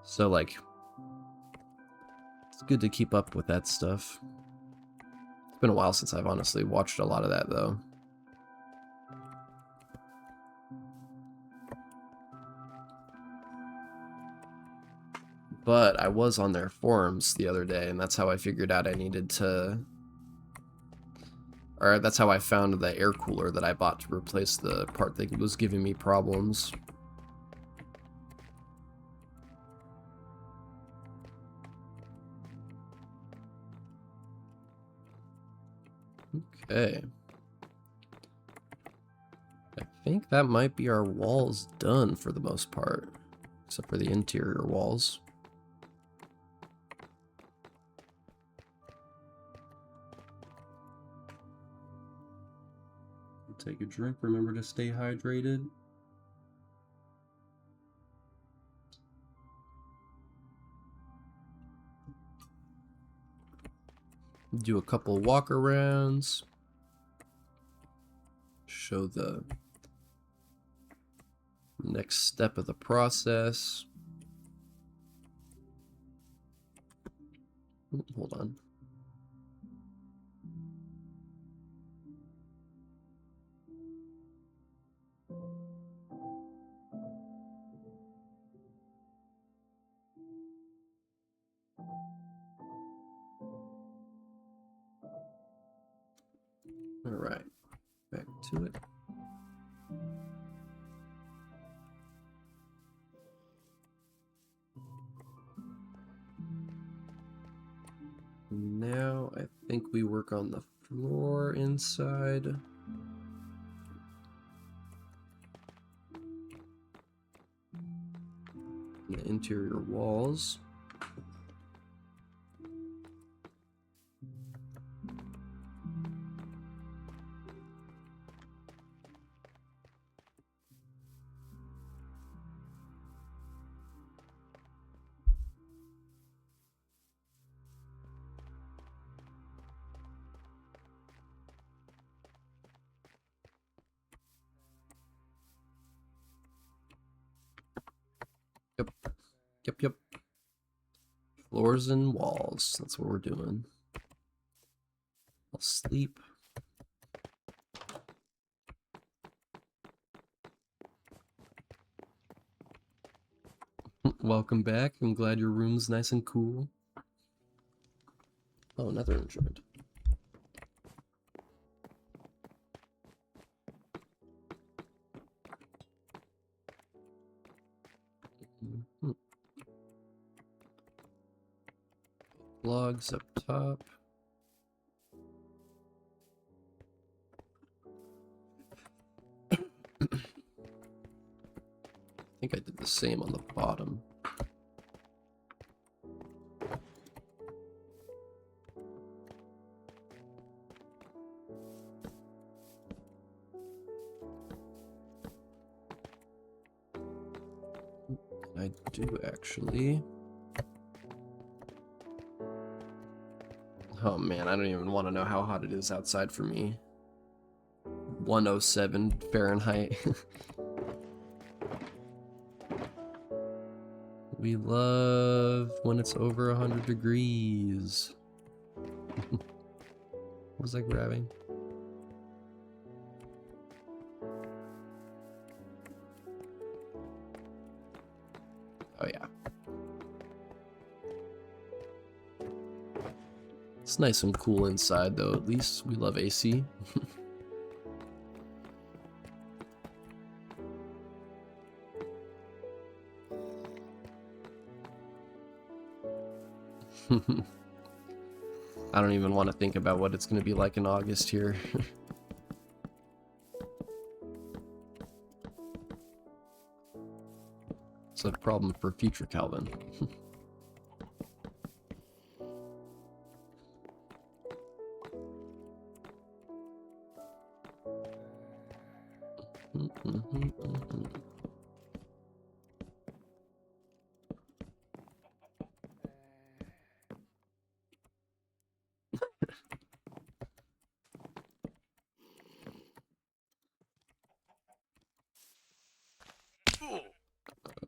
So like it's good to keep up with that stuff. It's been a while since I've honestly watched a lot of that though. But I was on their forums the other day, and that's how I figured out I needed to, or that's how I found the air cooler that I bought to replace the part that was giving me problems. Okay. I think that might be our walls done for the most part, except for the interior walls. Take a drink, remember to stay hydrated. Do a couple walk arounds. Show the next step of the process. Hold on. All right, back to it. Now I think we work on the floor inside. The interior walls. Yep. Floors and walls. That's what we're doing. I'll sleep. Welcome back. I'm glad your room's nice and cool. Oh, another instrument. Logs up top. I think I did the same on the bottom. I do actually. Oh man, I don't even want to know how hot it is outside for me. 107 Fahrenheit. We love when it's over 100 degrees. What was I grabbing? Oh yeah. It's nice and cool inside though, at least. We love AC. I don't even want to think about what it's going to be like in August here. It's a problem for future Calvin.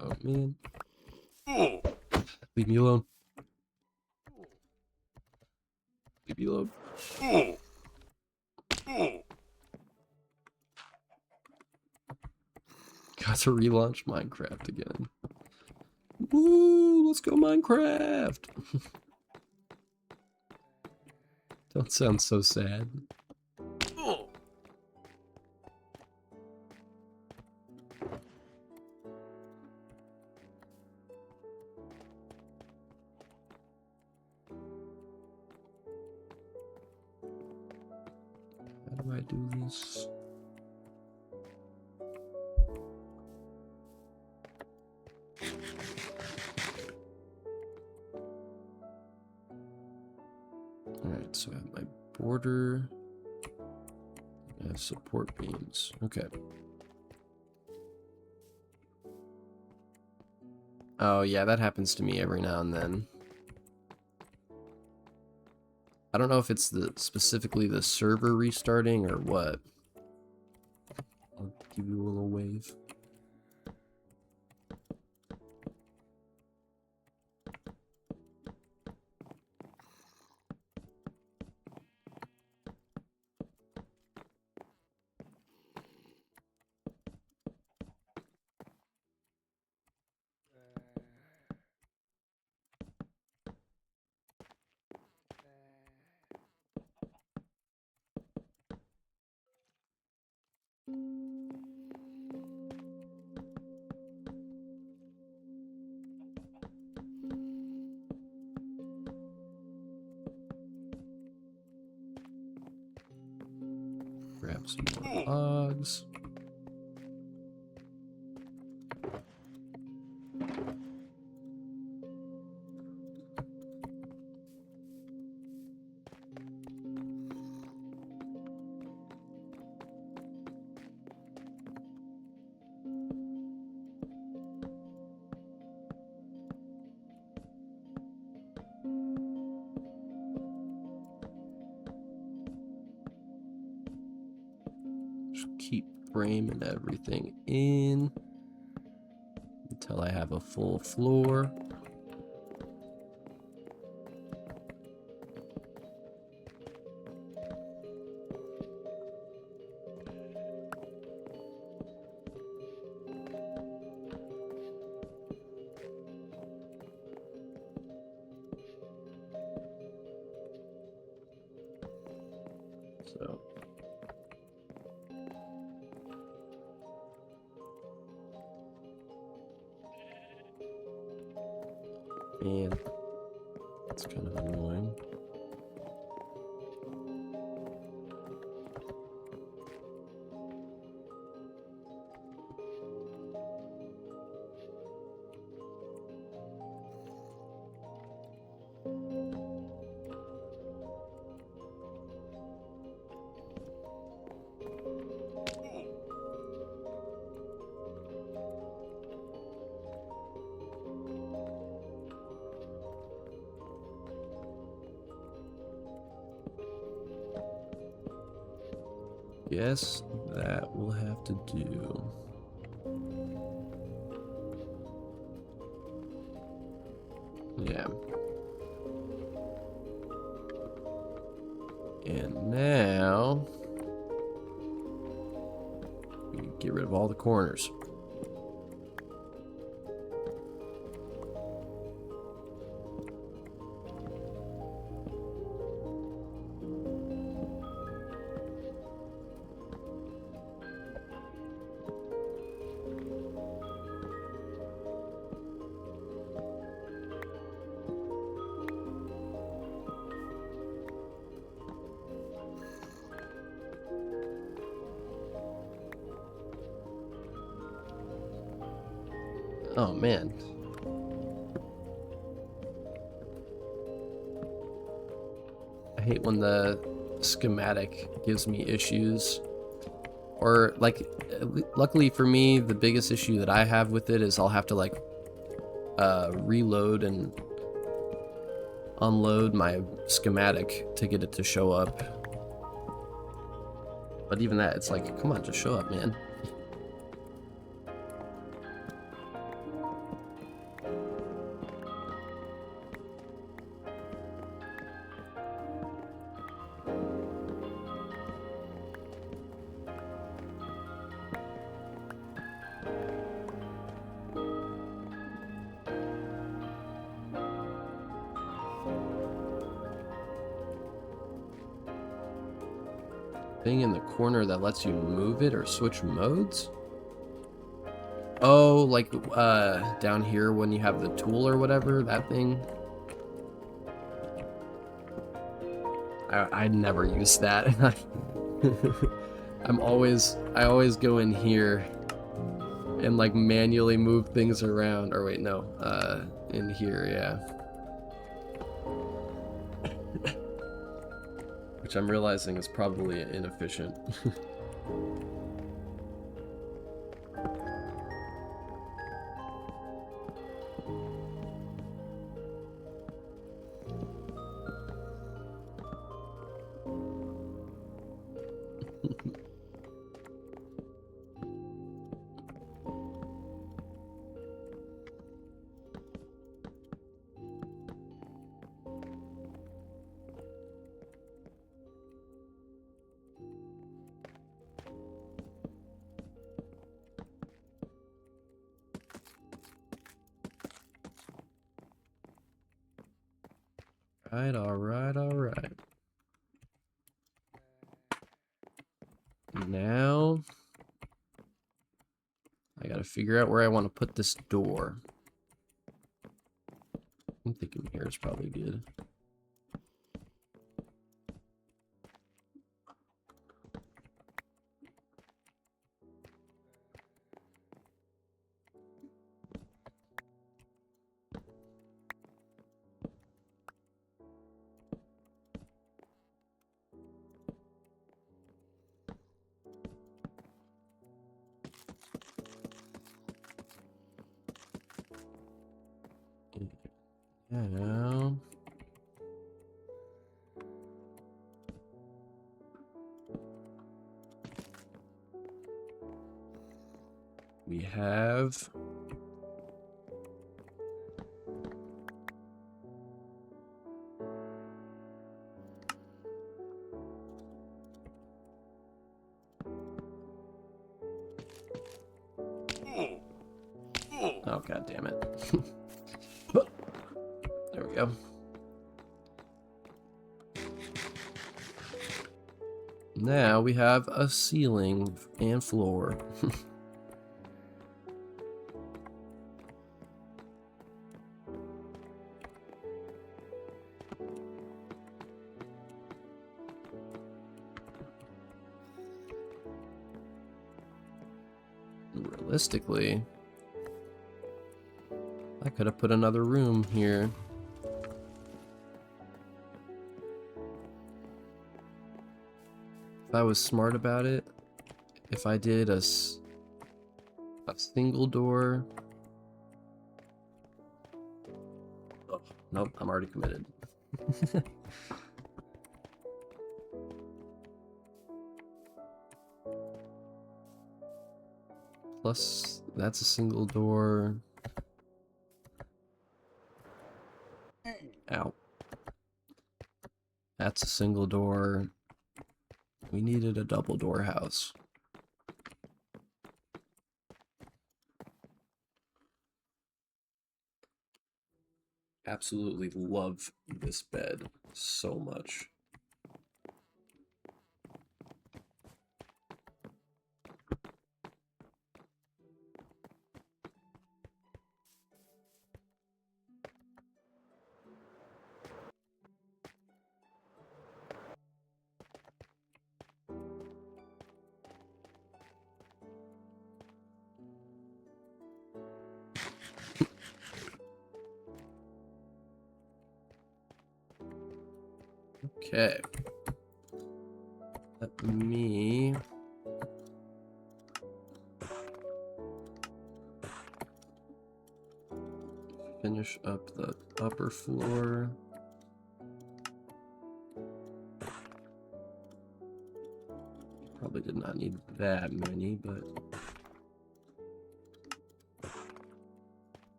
Oh man. Leave me alone. Leave me alone. Got to relaunch Minecraft again. Woo! Let's go Minecraft! Don't sound so sad. How do I do this? Alright, so I have my border. I have support beams. Okay. Oh yeah, that happens to me every now and then. I don't know if it's specifically the server restarting or what. I'll give you a little wave. Grab some more logs. framing everything in until I have a full floor. So and it's kind of annoying. Yes, that will have to do. Yeah. And now we can get rid of all the corners. Oh man. I hate when the schematic gives me issues. Or like, luckily for me, the biggest issue that I have with it is I'll have to like reload and unload my schematic to get it to show up. But even that, it's like, come on, just show up, man. Thing in the corner that lets you move it or switch modes? Oh, like down here when you have the tool or whatever, that thing. I never use that. I always go in here and like manually move things around. Or wait, no, in here, yeah. Which I'm realizing is probably inefficient. Alright. Now I gotta figure out where I want to put this door. I'm thinking here is probably good. Yeah. have oh, god damn it. There we go. Now we have a ceiling and floor. Realistically, I could have put another room here. If I was smart about it, if I did a single door. Oh, nope, I'm already committed. Plus, that's a single door. Ow. That's a single door. We needed a double door house. Absolutely love this bed so much. Okay. Let me finish up the upper floor. Probably did not need that many, but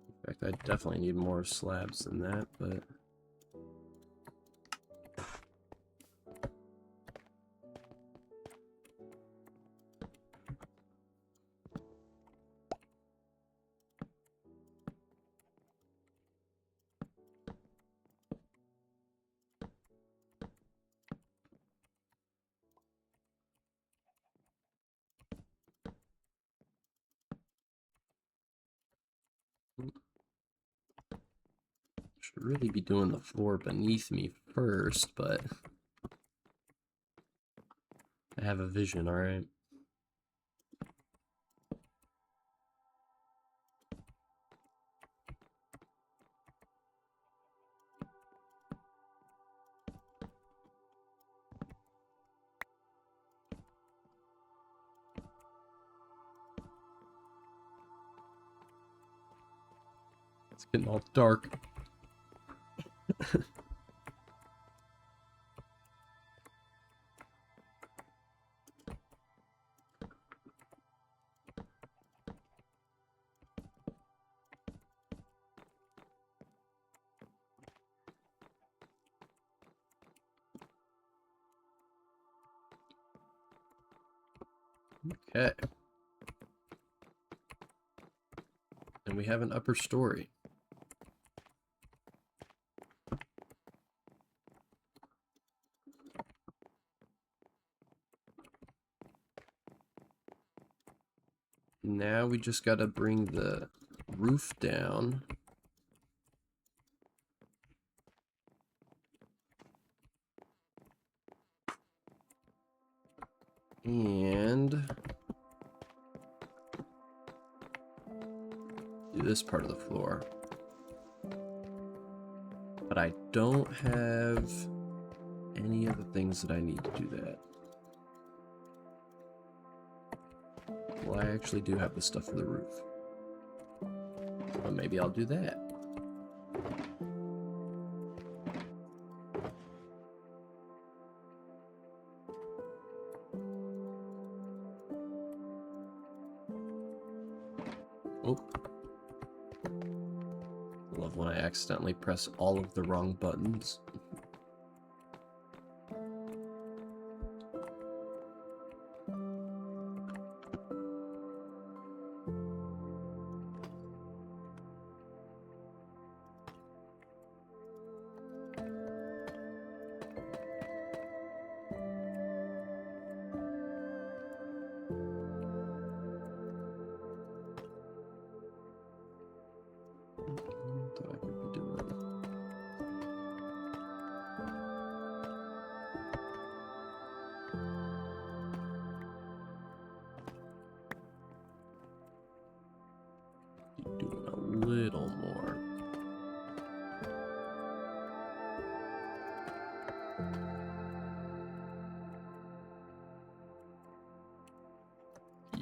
in fact, I definitely need more slabs than that, but should really be doing the floor beneath me first, but I have a vision, alright? It's getting all dark. Okay. And we have an upper story. Now we just gotta bring the roof down. And do this part of the floor. But I don't have any of the things that I need to do that. Well, I actually do have the stuff for the roof. Well, maybe I'll do that. Oh. Love when I accidentally press all of the wrong buttons. What I could be doing. Doing a little more.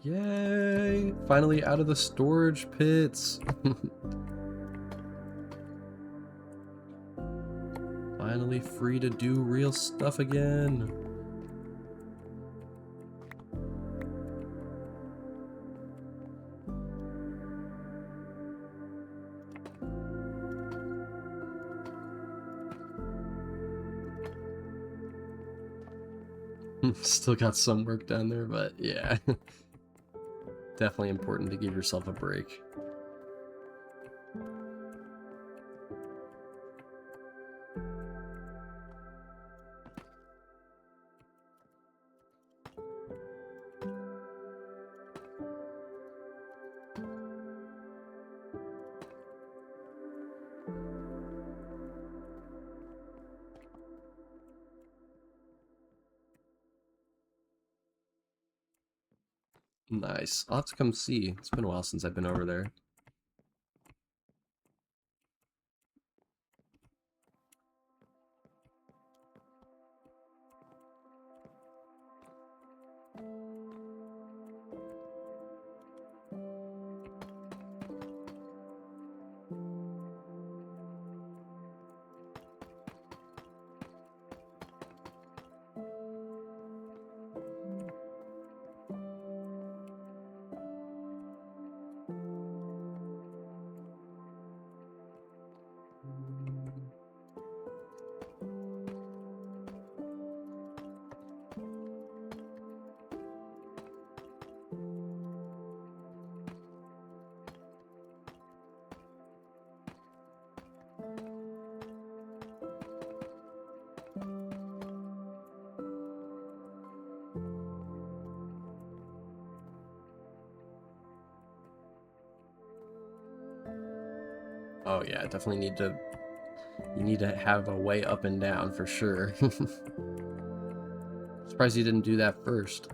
Yay! Finally out of the storage pits. Finally free to do real stuff again. Still got some work down there, but yeah. Definitely important to give yourself a break. Nice. I'll have to come see. It's been a while since I've been over there. Oh yeah, definitely need to. You need to have a way up and down for sure. Surprised you didn't do that first.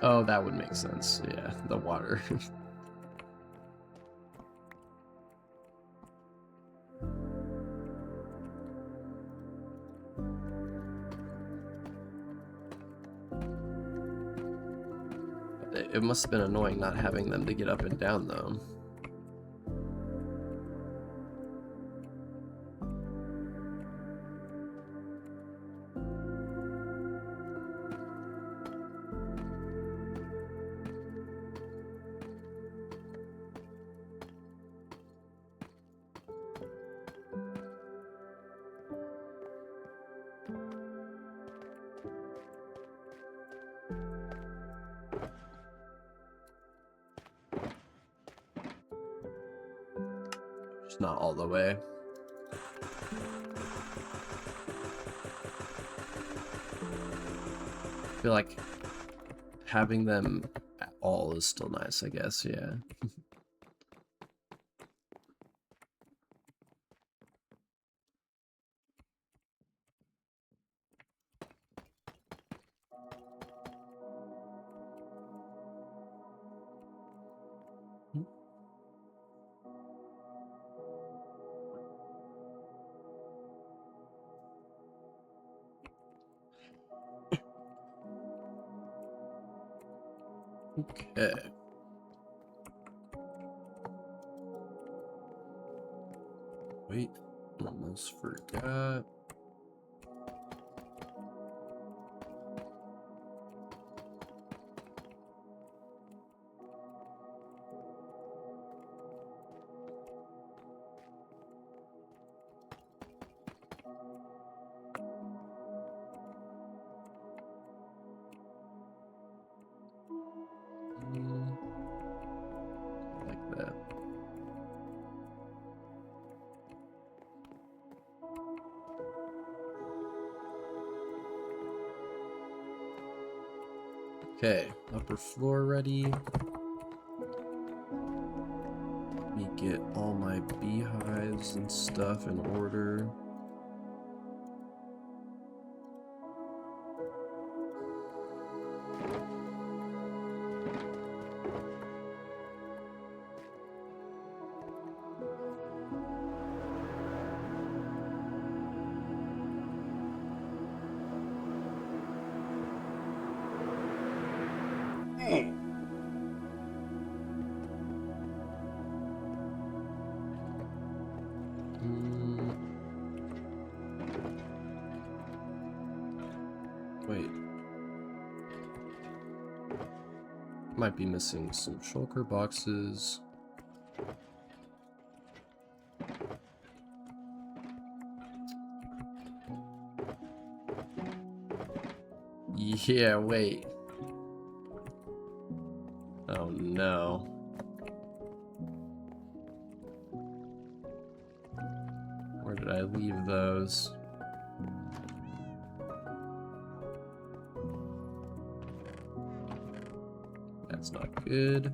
Oh, that would make sense. Yeah, the water. It must have been annoying not having them to get up and down, though. Just not all the way. I feel like having them at all is still nice, I guess, yeah. Okay. Wait, almost forgot. Like that. Okay, upper floor ready. Let me get all my beehives and stuff in order. Wait. Might be missing some shulker boxes. Yeah, wait. Oh no. Where did I leave those? That's not good.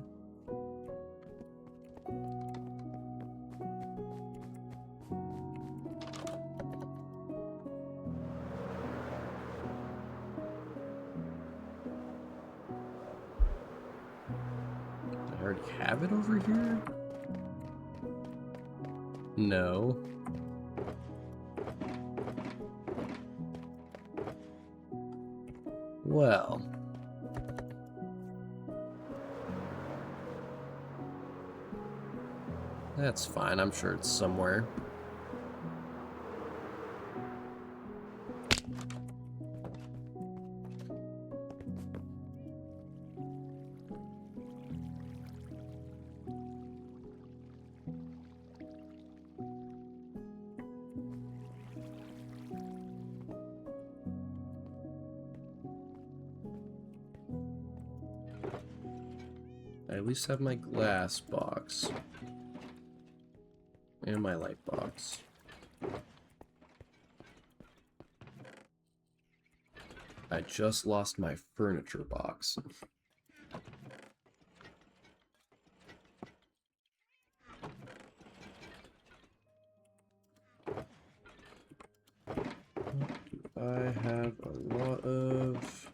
I already have it over here? No. Well. That's fine, I'm sure it's somewhere. I at least have my glass box. And my light box. I just lost my furniture box. I have a lot of...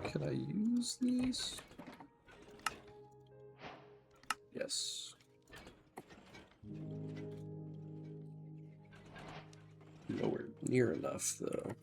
Can I use these? Yes. Nowhere near enough, though.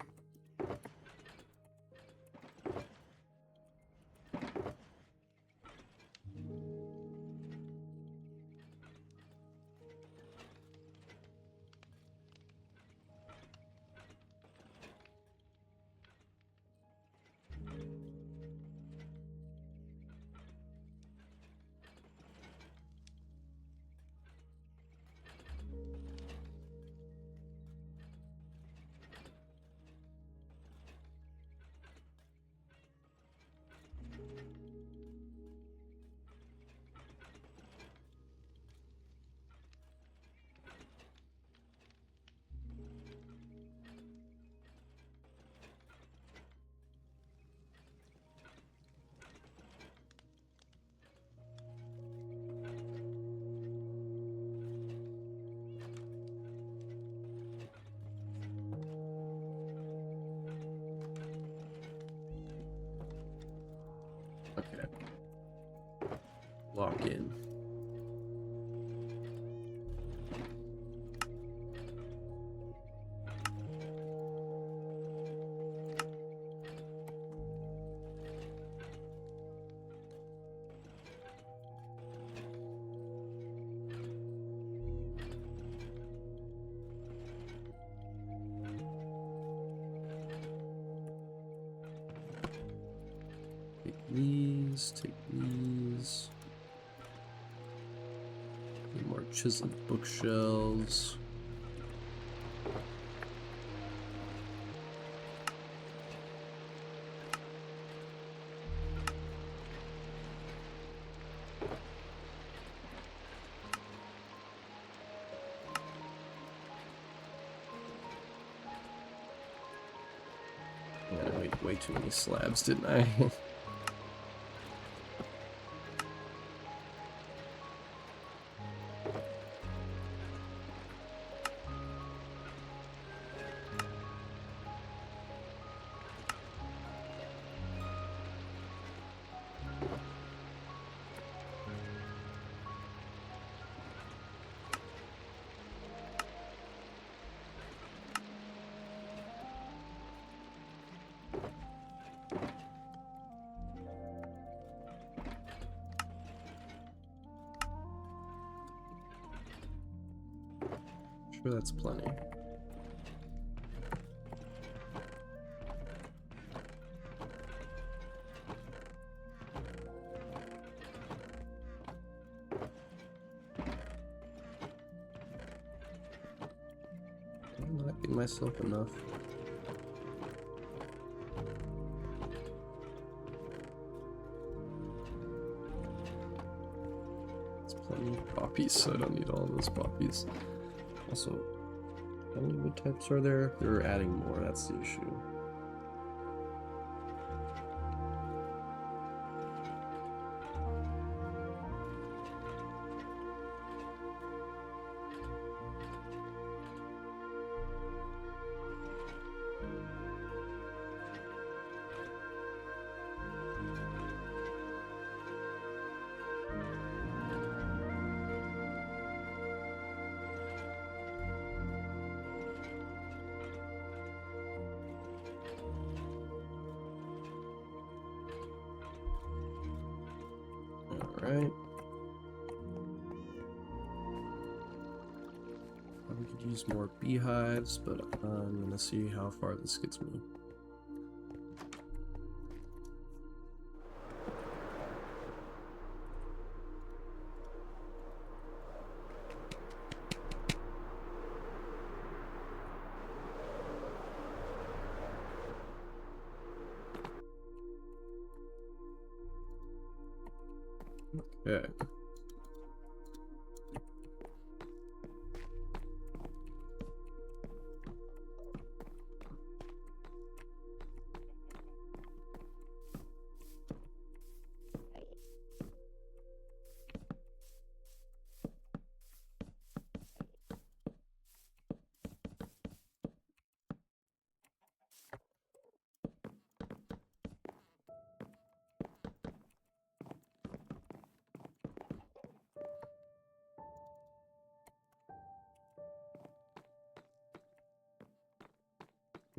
lock in. Take these. Need more chiseled bookshelves. Yeah, I made way too many slabs, didn't I? Sure, that's plenty. I'm not giving myself enough. It's plenty of poppies, so I don't need all those poppies. Also, how many wood types are there? They're adding more, that's the issue. Alright. We could use more beehives, but I'm gonna see how far this gets me. Okay.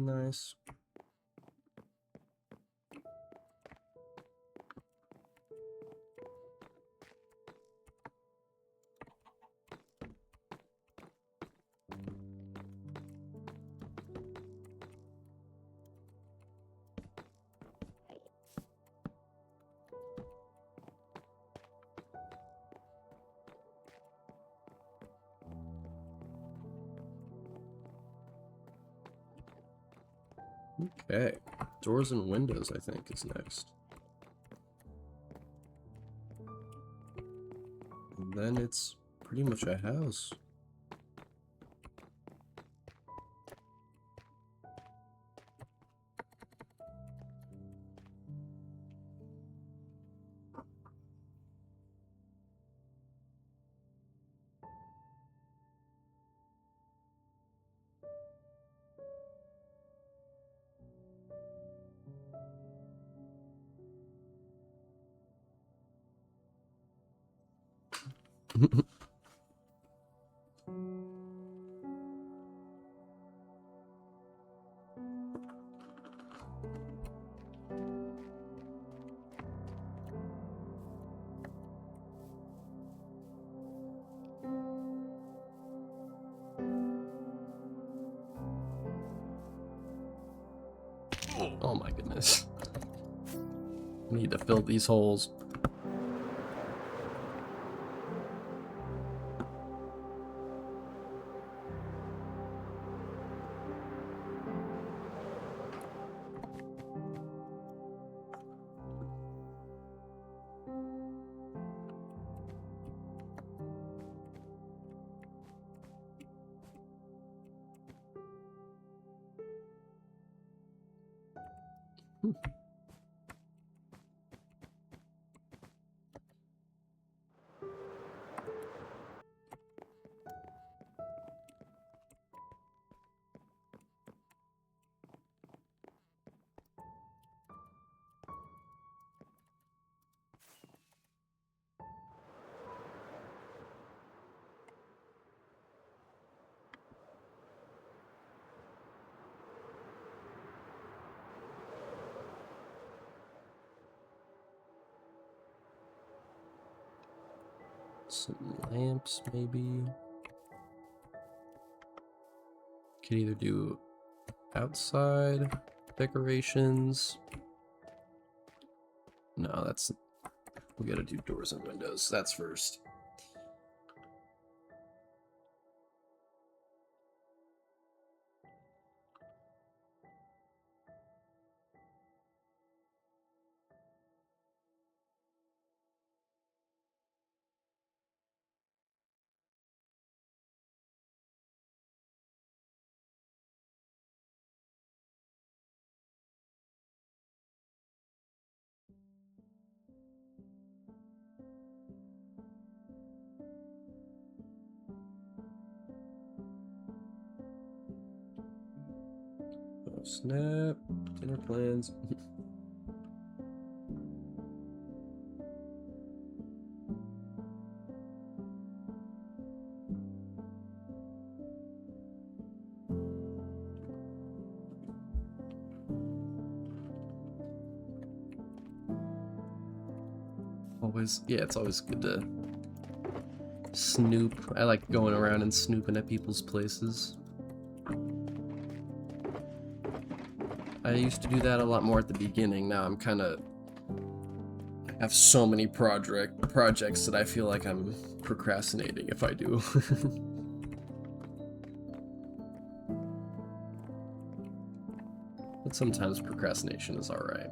Nice. Okay, doors and windows, I think, is next. And then it's pretty much a house. Oh my goodness. Need to fill these holes. Some lamps, maybe. Could either do outside decorations. No, that's... We gotta do doors and windows. That's first. Oh, snap. Dinner plans. Always, yeah, it's always good to snoop. I like going around and snooping at people's places. I used to do that a lot more at the beginning. Now I'm kind of... I have so many projects that I feel like I'm procrastinating if I do. But sometimes procrastination is alright.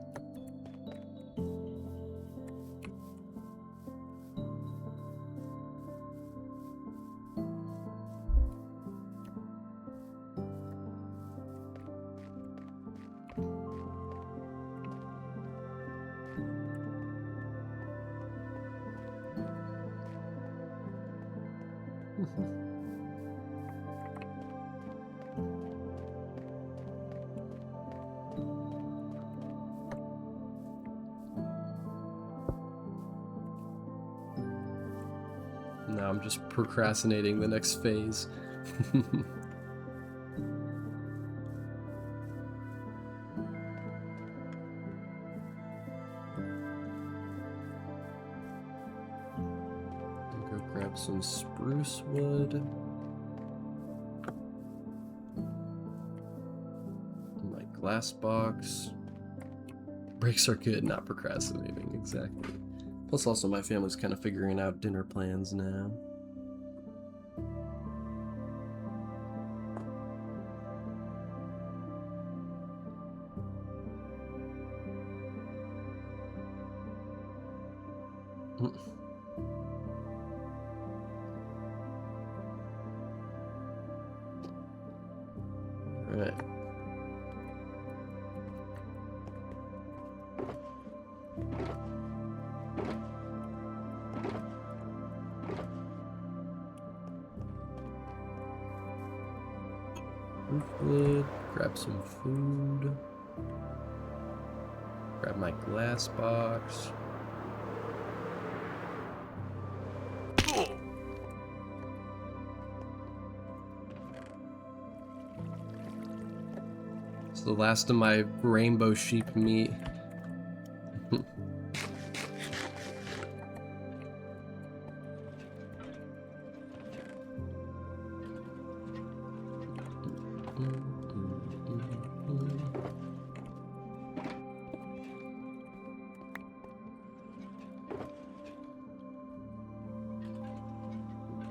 Now I'm just procrastinating the next phase. Go grab some spruce wood. My glass box. Breaks are good, not procrastinating, exactly. Plus also my family's kind of figuring out dinner plans now. Alright. Wood, grab some food, grab my glass box. the last of my rainbow sheep meat.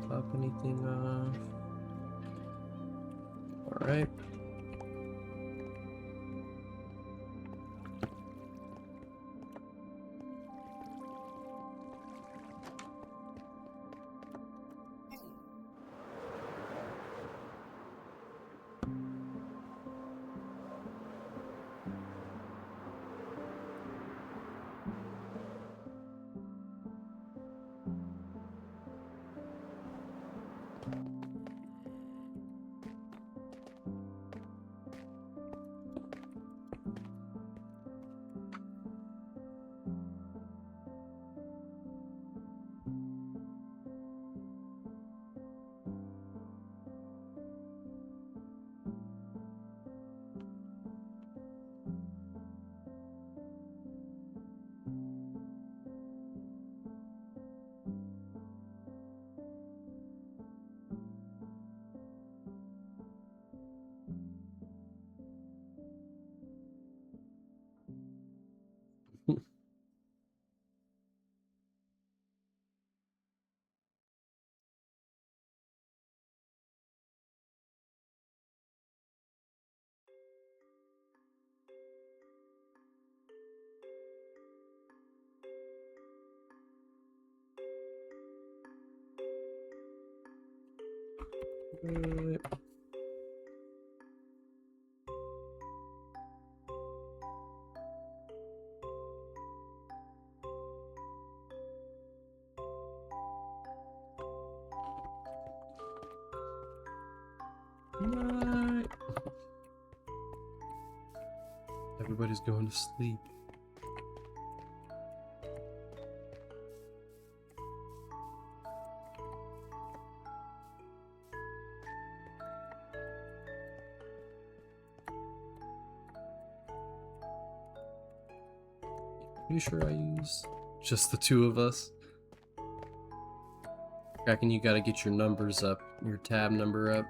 Top anything off? All right. Night. Everybody's going to sleep. Pretty sure I use just the two of us. Kraken, you gotta get your numbers up, your tab number up.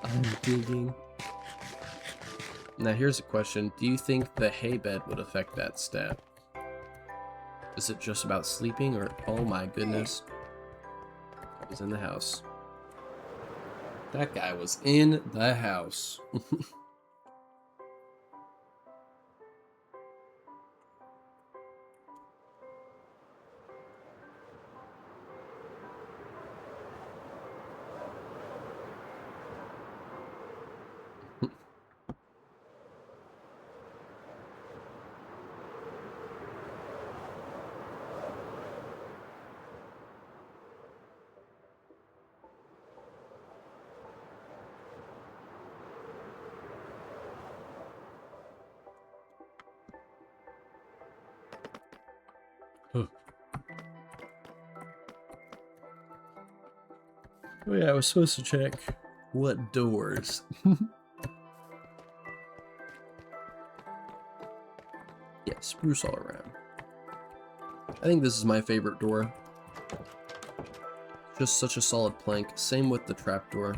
I'm digging. Now here's a question. Do you think the hay bed would affect that stat? Is it just about sleeping or... Oh my goodness. I was in the house. That guy was in the house. Oh yeah, I was supposed to check what doors. Yeah, spruce all around. I think this is my favorite door. Just such a solid plank. Same with the trapdoor.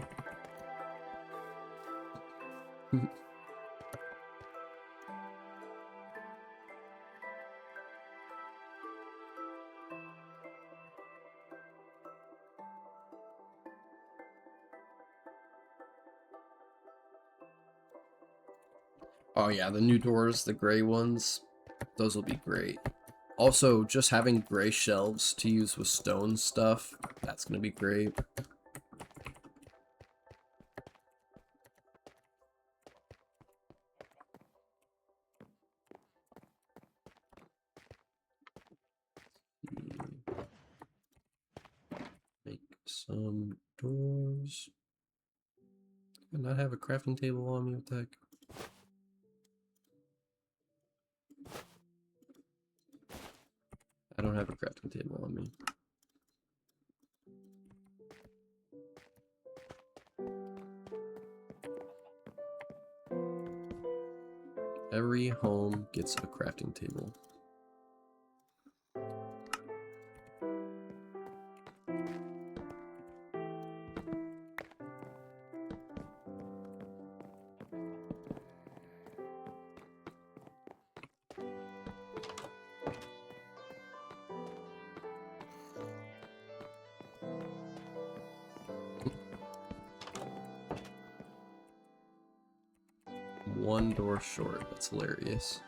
Oh yeah, the new doors, the gray ones, those will be great. Also, just having gray shelves to use with stone stuff, that's gonna be great. Make some doors. I not have a crafting table on me? What the heck? I don't have a crafting table on me. Every home gets a crafting table. One door short. That's hilarious.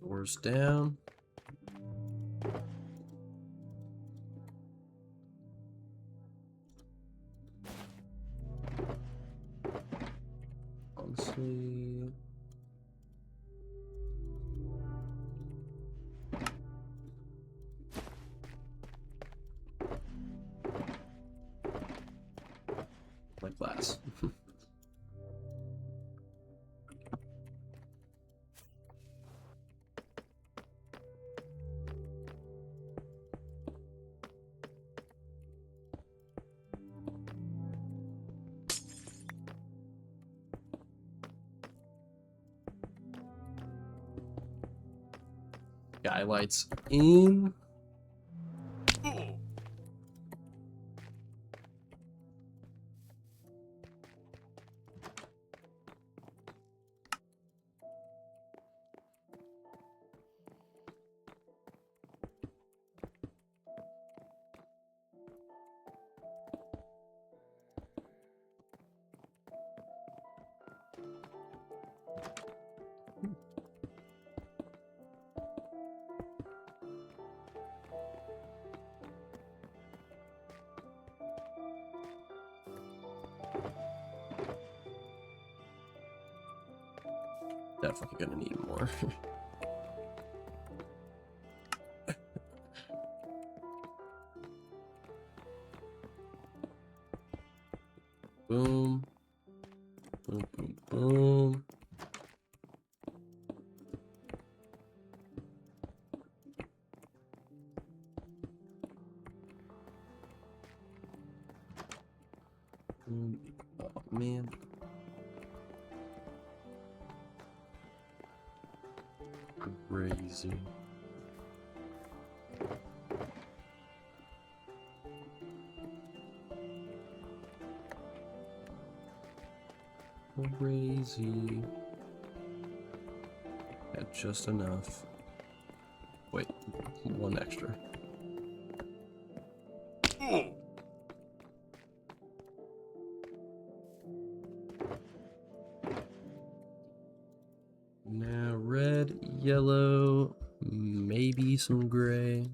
Doors down. Honestly, like glass. Skylights in. Definitely gonna need more. Boom. Boom, boom, boom. Boom. Oh, man. Crazy. Crazy. Had just enough. Wait, one extra. Now red, yellow, maybe some gray.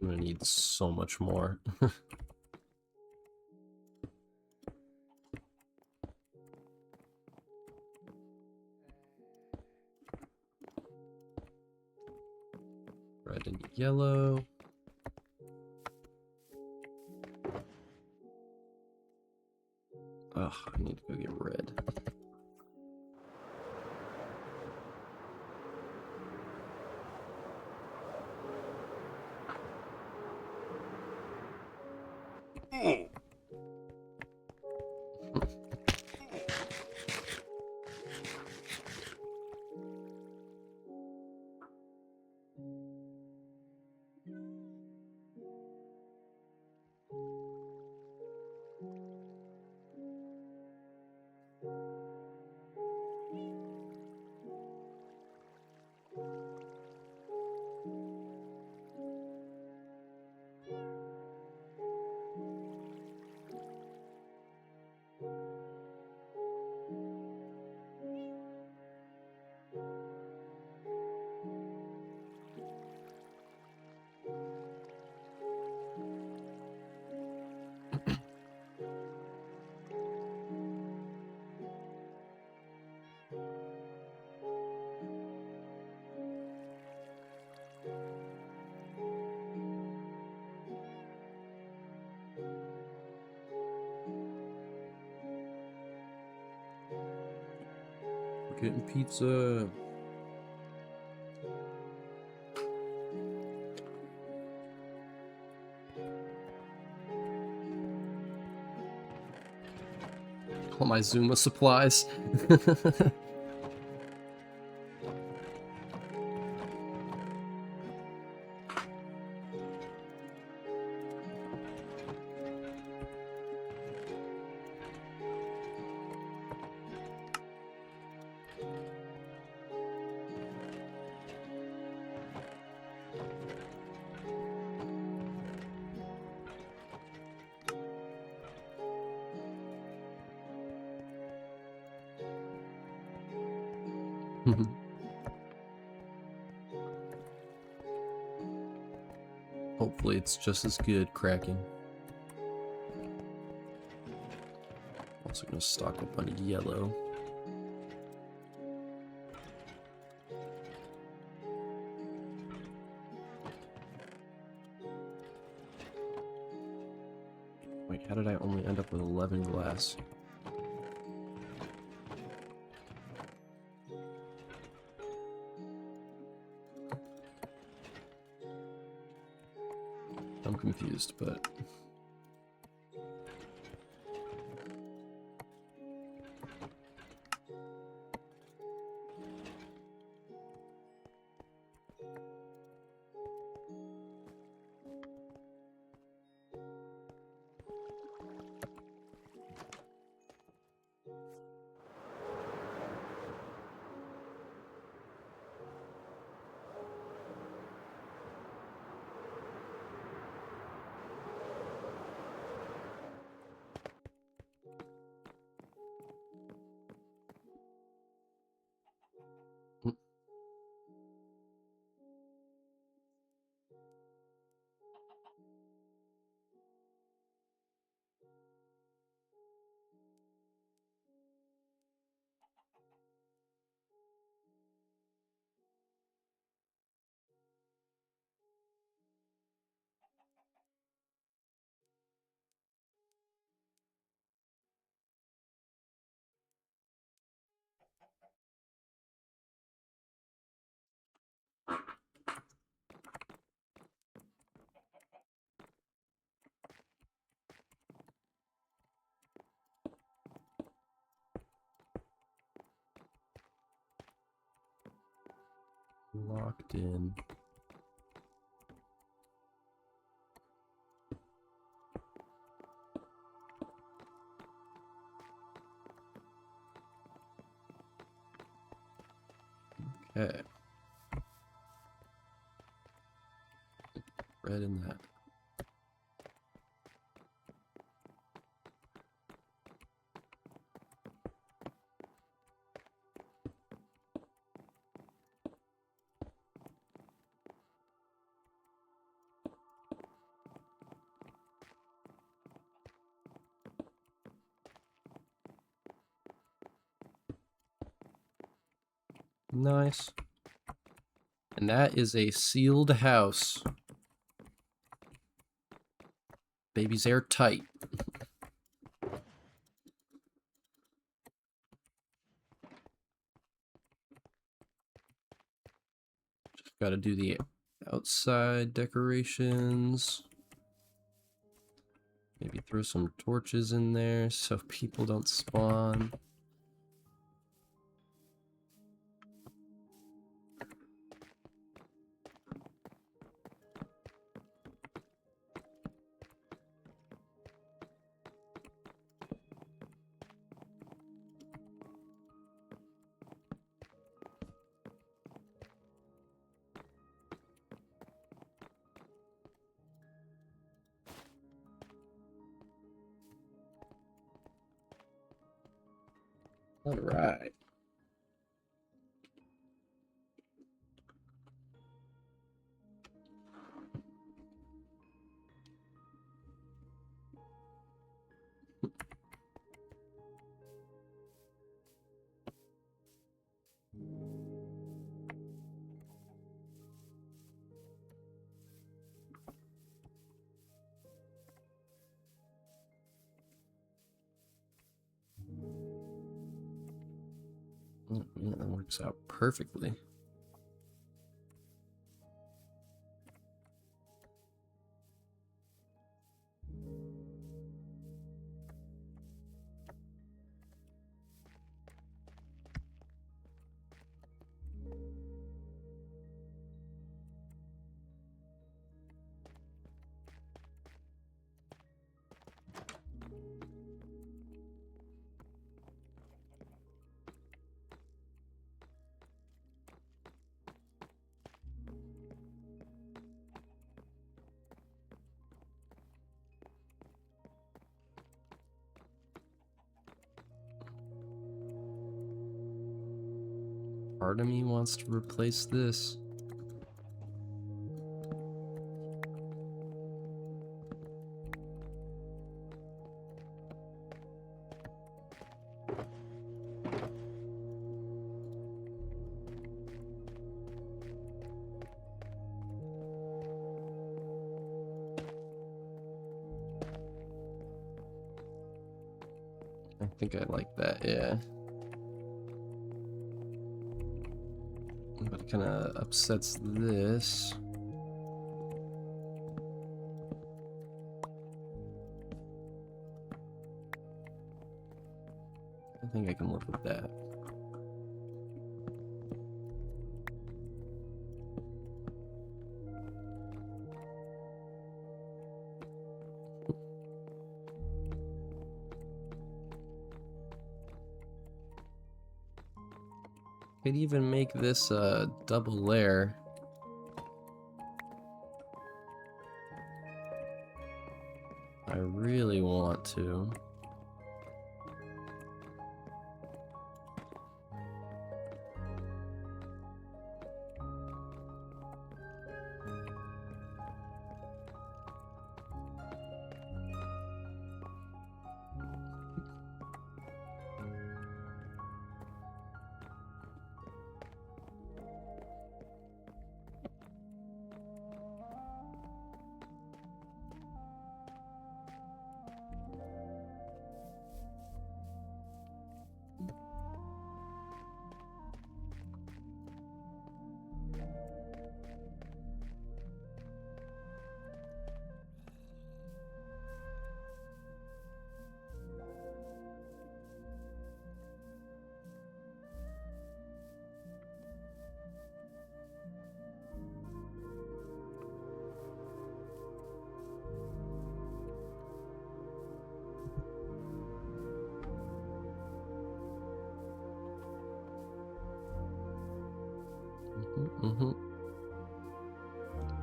I'm gonna need so much more. Red and yellow. Ugh, I need to go get red. Getting pizza. All my Zuma supplies. Hopefully it's just as good, Kraken. Also gonna stock up on yellow. Wait, how did I only end up with 11 glass? I'm confused, but... Locked in. Okay. Red in that. Nice. And that is a sealed house. Baby's airtight. Just gotta do the outside decorations. Maybe throw some torches in there so people don't spawn. All right. Oh, yeah, that works out perfectly. Part of me wants to replace this. I think I like that, yeah. But it kind of upsets this. I think I can live with that. Could even make this a double layer. I really want to.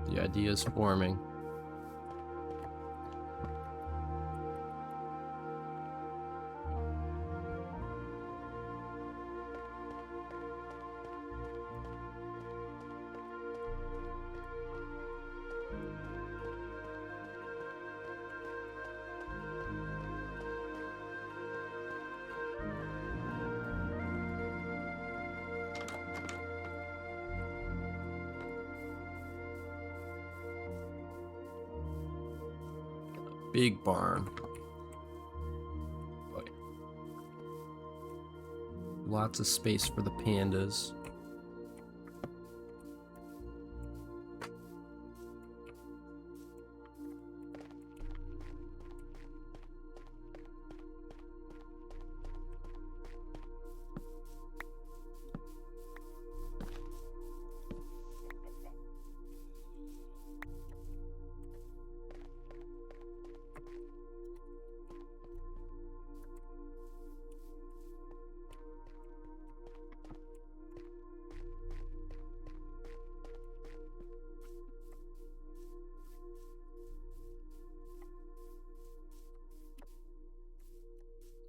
The idea is forming. Big barn. Okay. Lots of space for the pandas.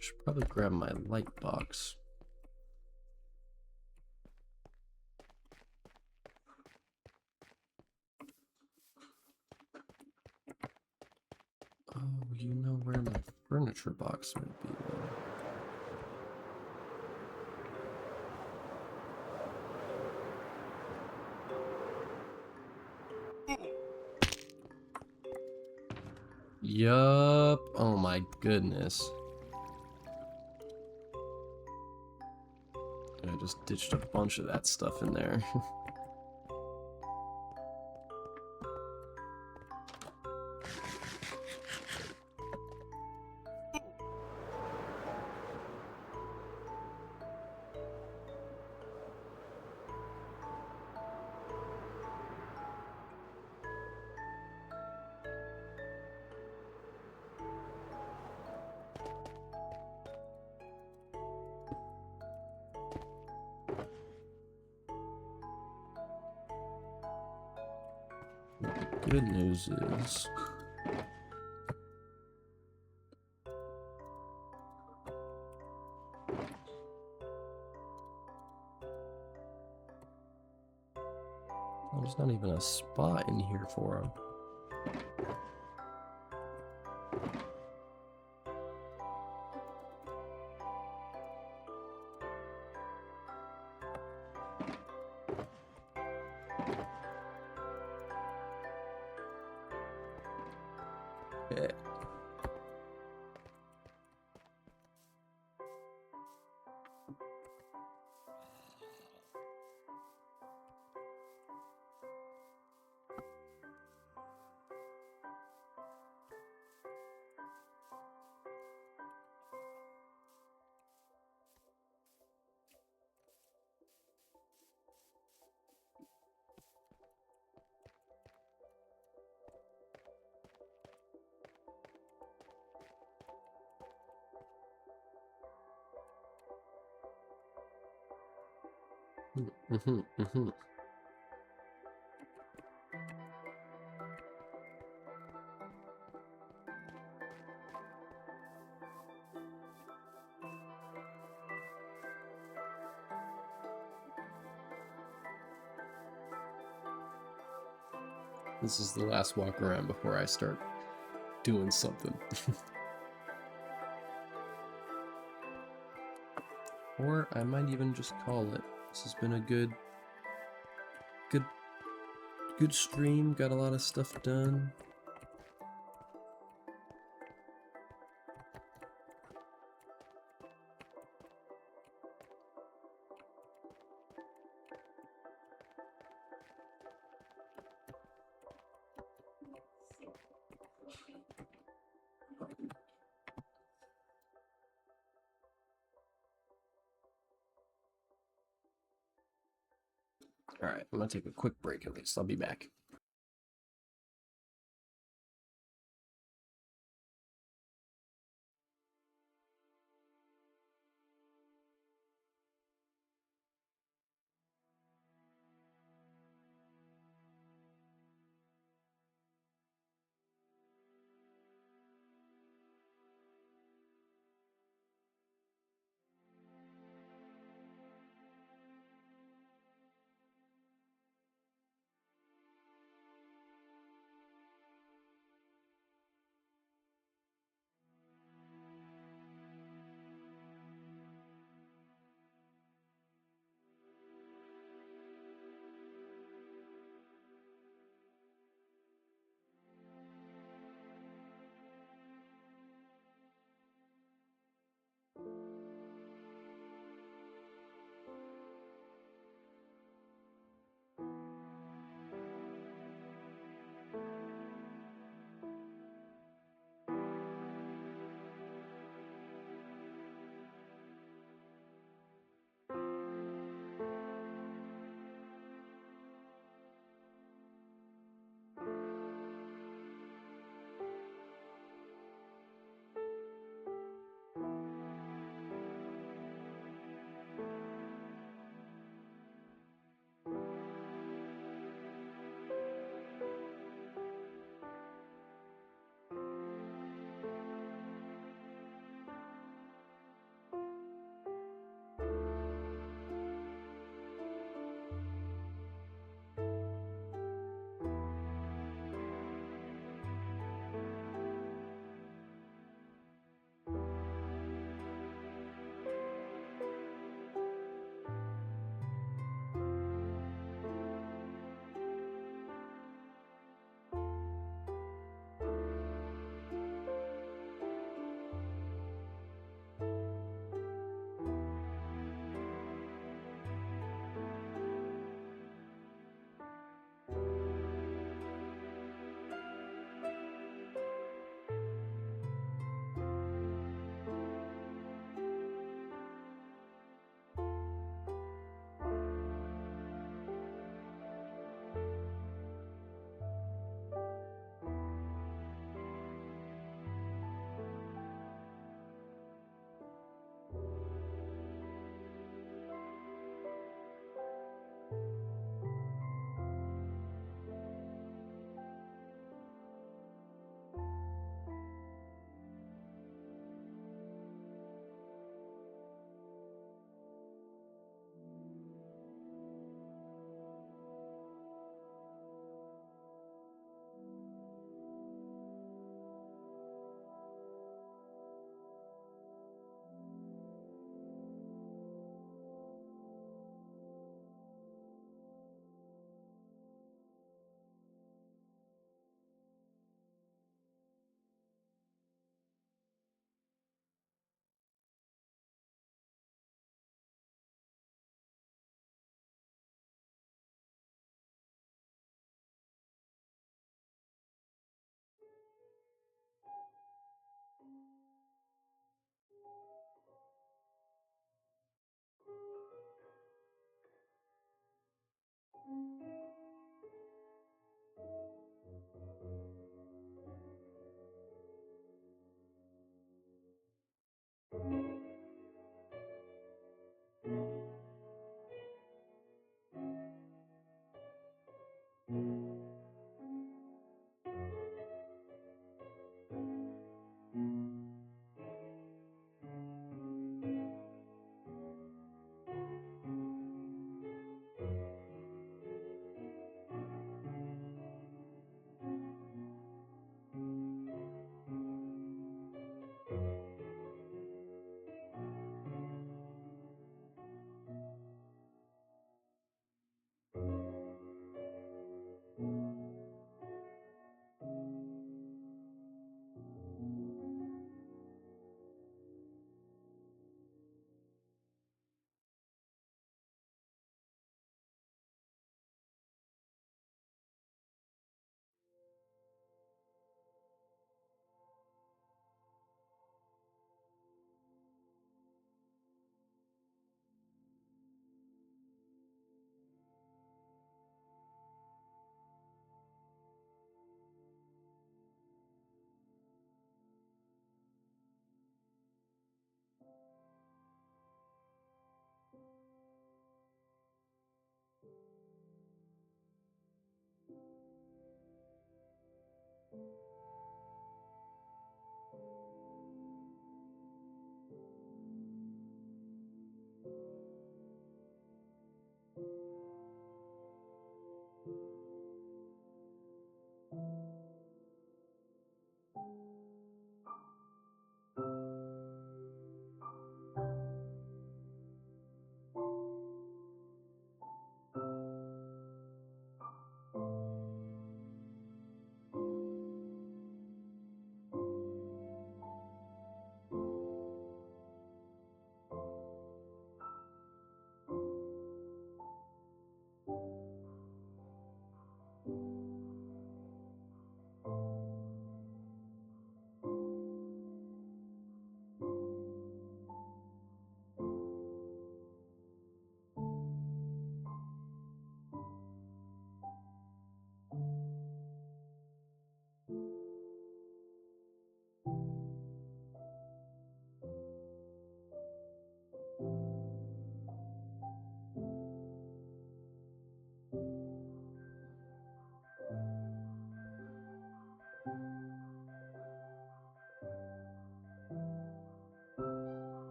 Should probably grab my light box. Oh, you know where my furniture box might be though. Yup. Oh my goodness. I just ditched a bunch of that stuff in there. Good news is there's not even a spot in here for him. Yeah. This is the last walk around before I start doing something. Or I might even just call it. This has been a good stream, got a lot of stuff done. Alright, I'm gonna take a quick break at least. I'll be back.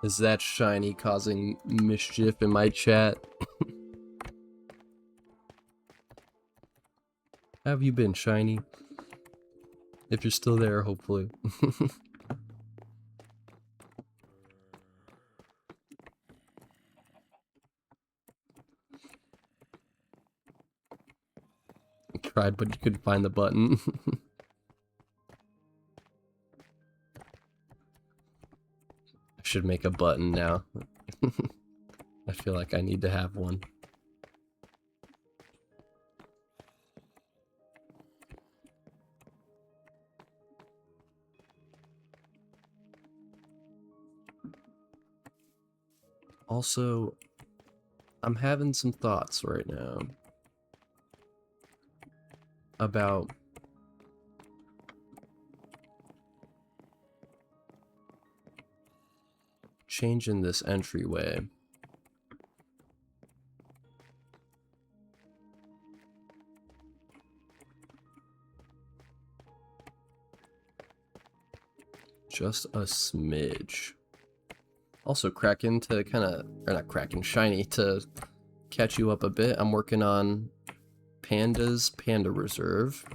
Is that shiny causing mischief in my chat? How have you been, shiny? If you're still there, hopefully. Tried, but you couldn't find the button. I should make a button now. I feel like I need to have one. Also, I'm having some thoughts right now about changing this entryway. Just a smidge. Also, Kraken, to kind of, or not Kraken, Shiny, to catch you up a bit, I'm working on Pandas Panda Reserve.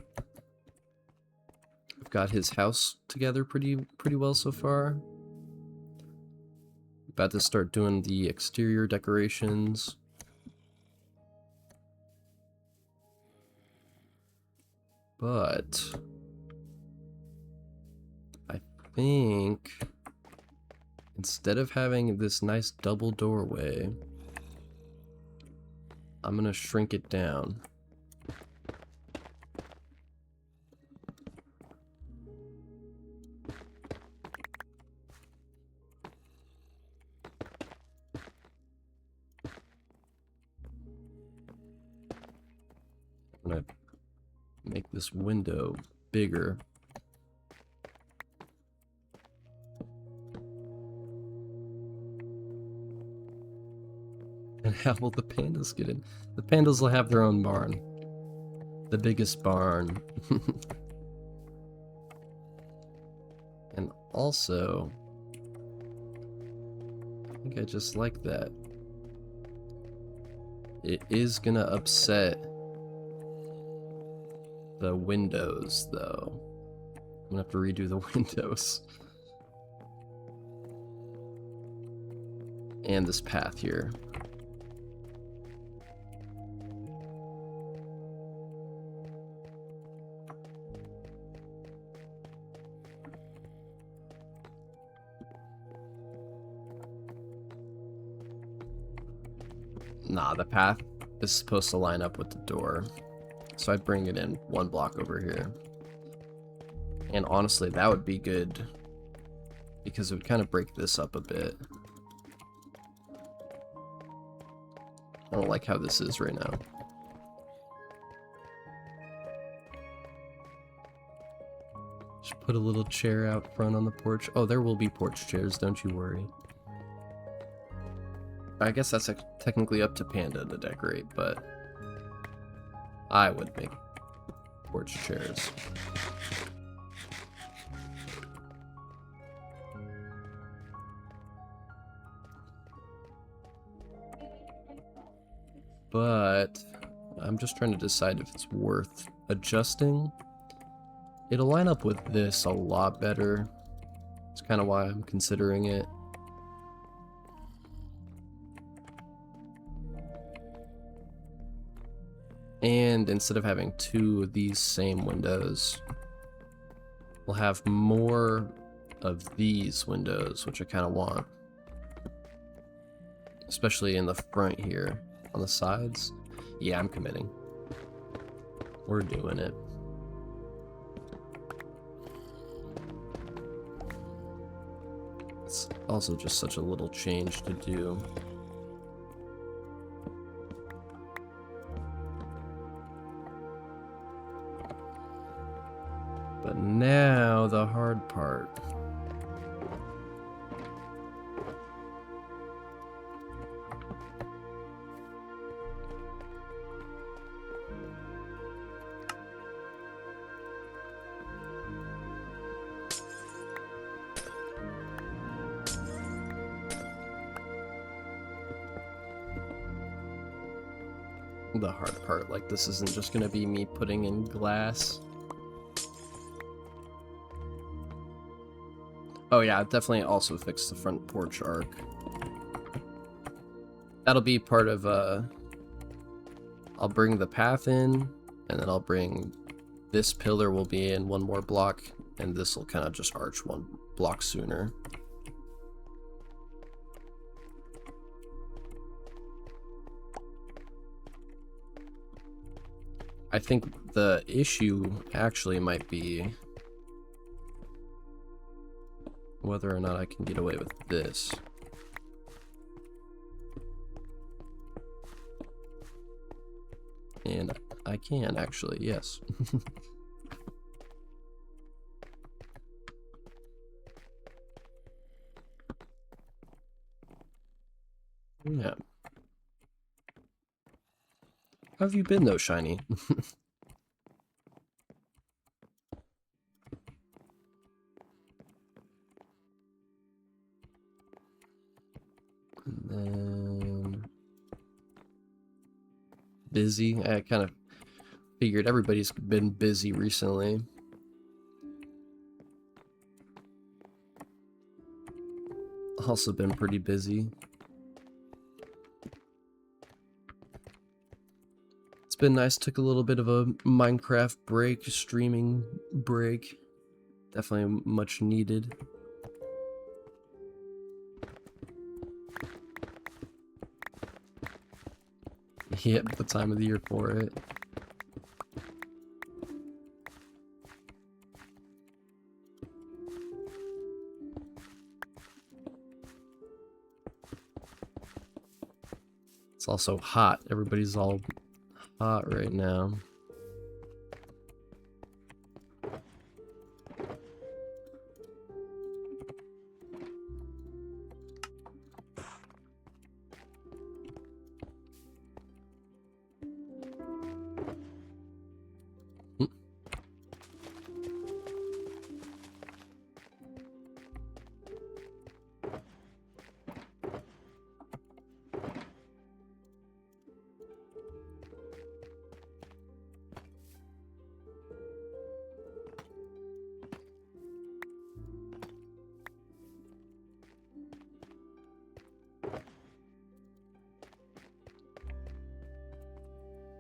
I've got his house together pretty well so far. About to start doing the exterior decorations. But I think instead of having this nice double doorway, I'm gonna shrink it down. I'm gonna make this window bigger. And how will the pandas get in? The pandas will have their own barn. The biggest barn. And also, I think I just like that. It is gonna upset the windows, though. I'm gonna have to redo the windows. And this path here. Nah, the path is supposed to line up with the door. So I'd bring it in one block over here. And honestly, that would be good, because it would kind of break this up a bit. I don't like how this is right now. Just put a little chair out front on the porch. Oh, there will be porch chairs, don't you worry. I guess that's technically up to Panda to decorate, but I would make porch chairs. But I'm just trying to decide if it's worth adjusting. It'll line up with this a lot better. It's kind of why I'm considering it. And instead of having two of these same windows, we'll have more of these windows, which I kind of want. Especially in the front here. On the sides. Yeah, I'm committing. We're doing it. It's also just such a little change to do. But now the hard part. the hard part. Like, this isn't just gonna be me putting in glass. Oh yeah, definitely also fix the front porch arc. That'll be part of, I'll bring the path in, and then I'll bring this pillar will be in one more block, and this will kind of just arch one block sooner. I think the issue actually might be whether or not I can get away with this. And I can actually, yes. Yeah. How have you been though, Shiny? And then busy. I kind of figured everybody's been busy recently. Also been pretty busy. It's been nice. Took a little bit of a Minecraft break, streaming break. Definitely much needed. Yep, the time of the year for it. It's also hot. Everybody's all hot right now.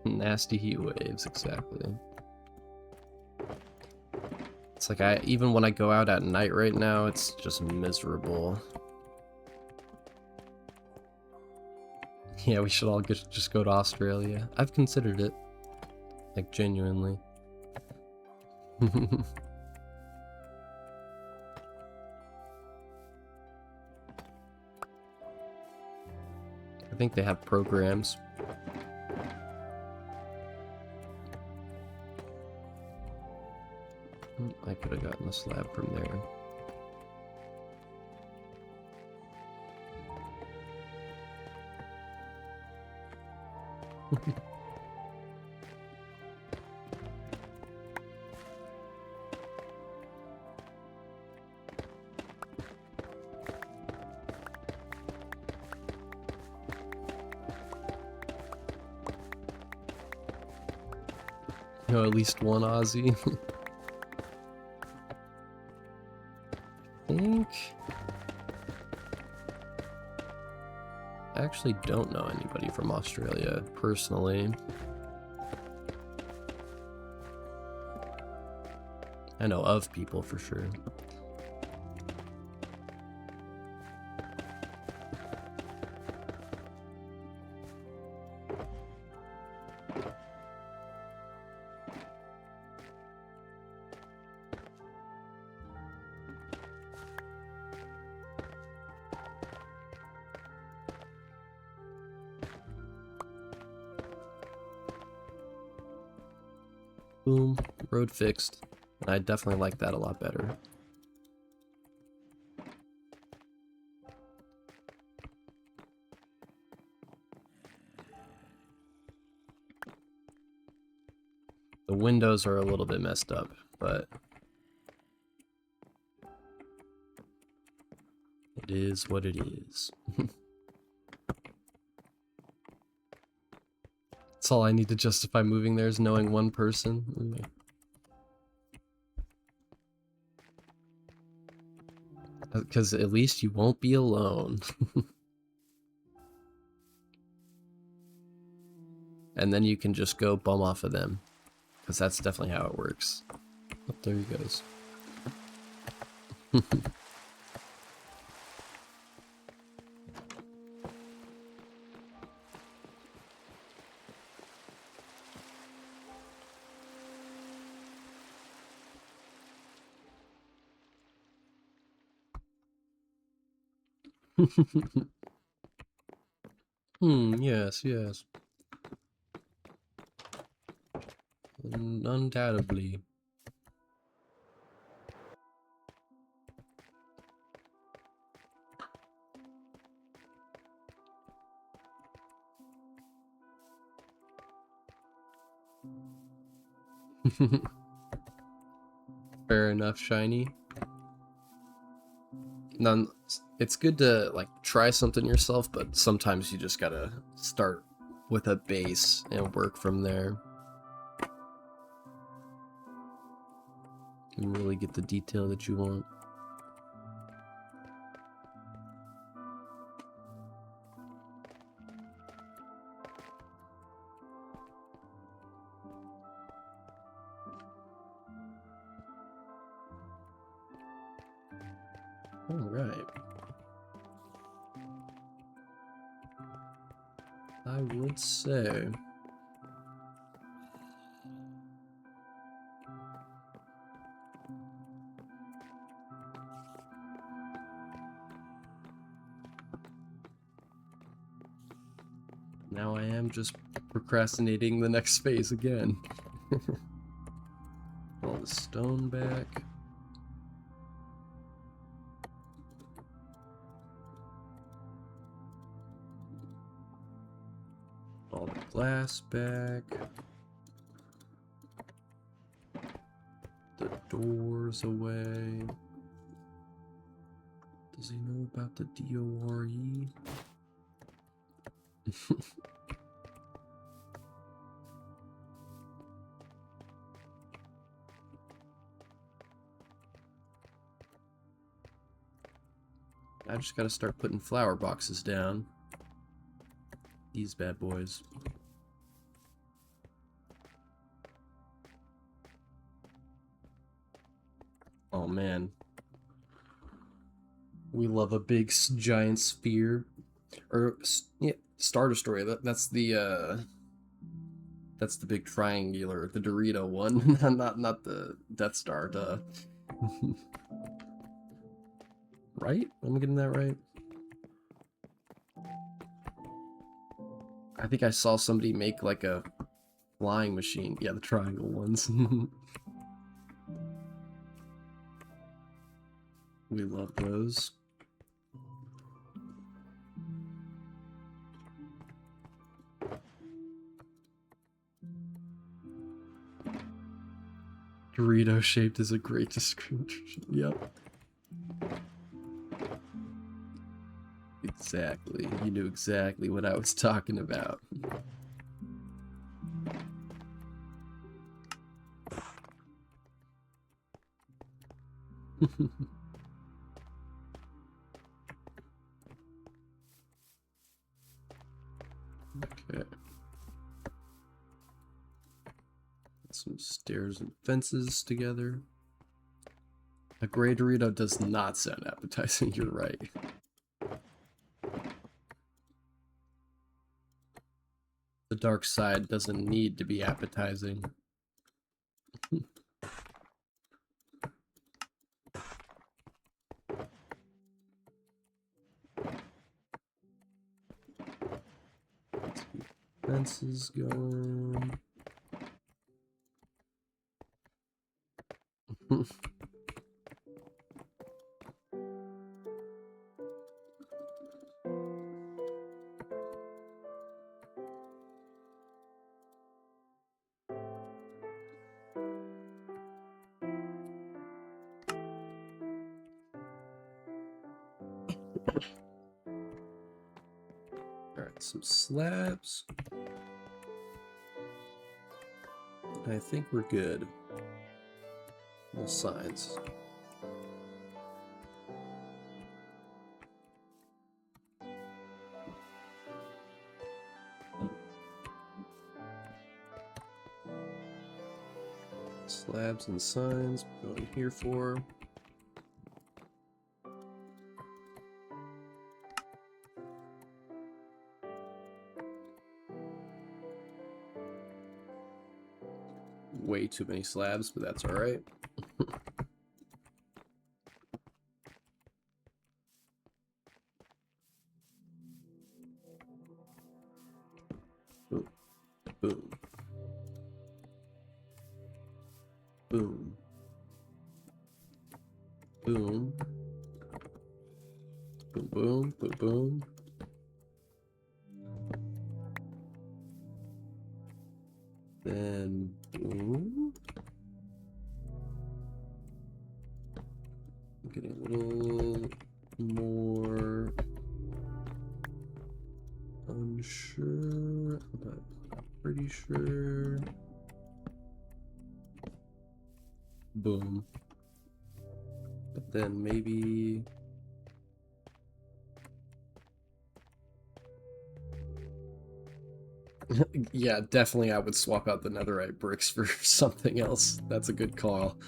Nasty heat waves, exactly. It's like even when I go out at night right now, it's just miserable. Yeah, we should all just go to Australia. I've considered it. Like, genuinely. I think they have programs. I could have gotten the slab from there. You know, at least one Aussie. I actually don't know anybody from Australia personally. I know of people for sure. Boom, road fixed. And I definitely like that a lot better. The windows are a little bit messed up, but it is what it is. That's all I need to justify moving there is knowing one person. Because at least you won't be alone. And then you can just go bum off of them. Because that's definitely how it works. Oh, there he goes. Yes, yes. Undoubtedly. Fair enough, Shiny. None. It's good to like try something yourself, but sometimes you just gotta start with a base and work from there. And really get the detail that you want. All right. I would say. Now I am just procrastinating the next phase again. All the stone back. All the glass back. The doors away. Does he know about the DORE? I just gotta start putting flower boxes down. These bad boys. Oh man. We love a big giant sphere. Or yeah, Star Destroyer. That's the big triangular, the Dorito one, not the Death Star. Duh. Right? Am I getting that right? I think I saw somebody make like a flying machine. Yeah, the triangle ones. We love those. Dorito shaped is a great description. Yep. Exactly. You knew exactly what I was talking about. Okay. Some stairs and fences together. A gray Dorito does not sound appetizing, you're right. The dark side doesn't need to be appetizing. Fences going. Alright, some slabs. I think we're good. No signs. Slabs and signs, going here for. Way too many slabs, but that's alright. Boom. Boom. Boom. Boom. Boom, boom, boom, boom. Then boom. I'm getting a little more unsure, but I'm pretty sure. Boom. But then maybe. Yeah, definitely I would swap out the netherite bricks for something else. That's a good call.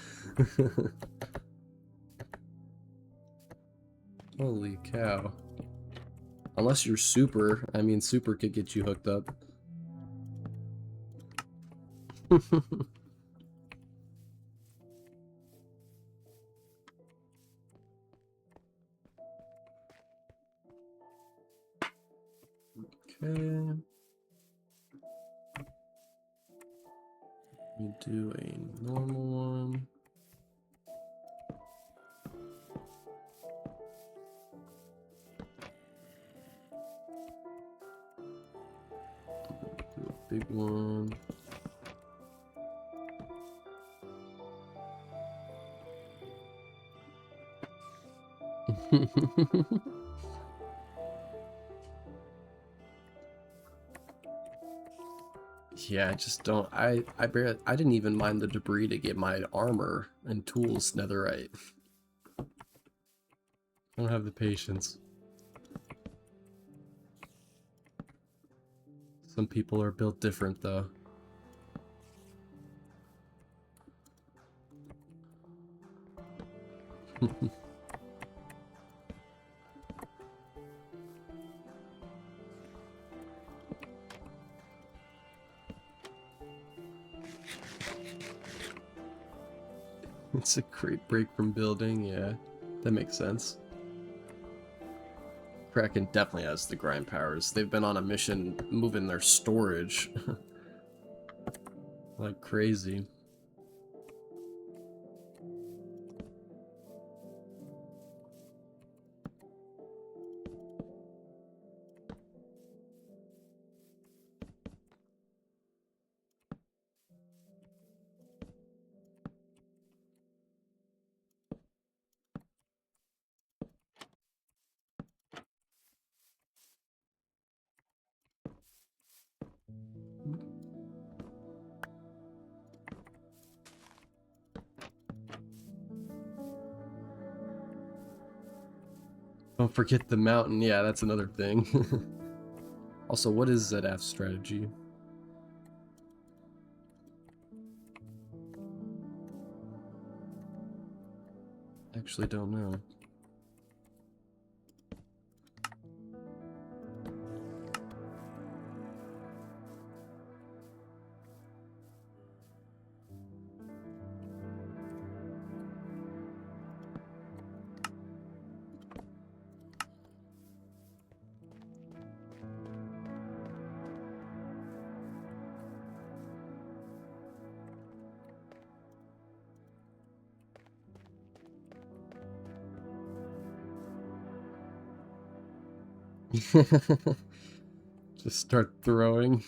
Holy cow. Unless you're super. I mean, super could get you hooked up. Okay. We do a normal one. Do a big one. Yeah, I just don't. I didn't even mind the debris to get my armor and tools netherite. I don't have the patience. Some people are built different, though. It's a great break from building, yeah. That makes sense. Kraken definitely has the grind powers. They've been on a mission moving their storage like crazy. Don't forget the mountain. Yeah, that's another thing. Also, what is ZF's strategy? Actually don't know. Just start throwing.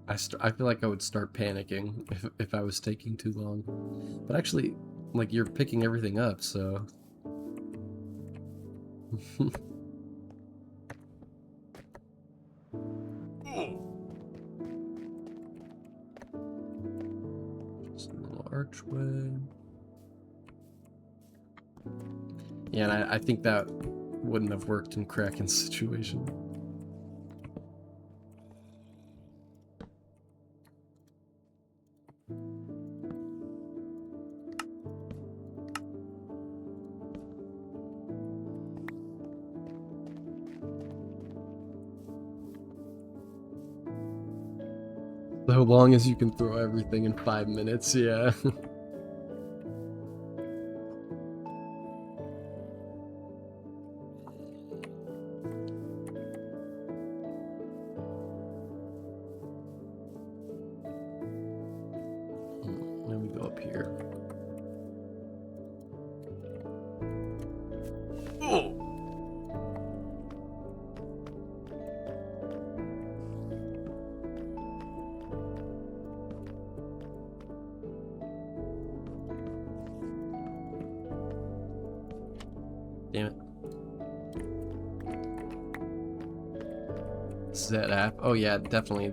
I feel like I would start panicking if I was taking too long. But actually, like, you're picking everything up, so... archway. Yeah, and I think that wouldn't have worked in Kraken's situation. So long as you can throw everything in 5 minutes, yeah. Let me go up here. Oh! Damn it. Zed app? Oh yeah, definitely.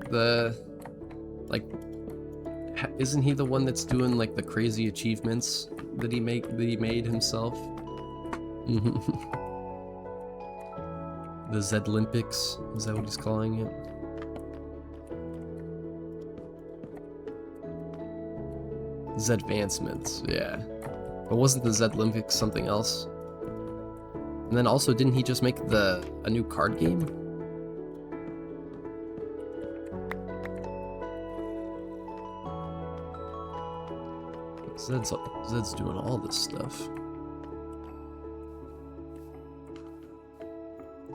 Isn't he the one that's doing like the crazy achievements that he made himself? The Zedlympics, is that what he's calling it? Zedvancements, yeah. But wasn't the Zedlympics something else? And then also, didn't he just make a new card game? Zed's doing all this stuff.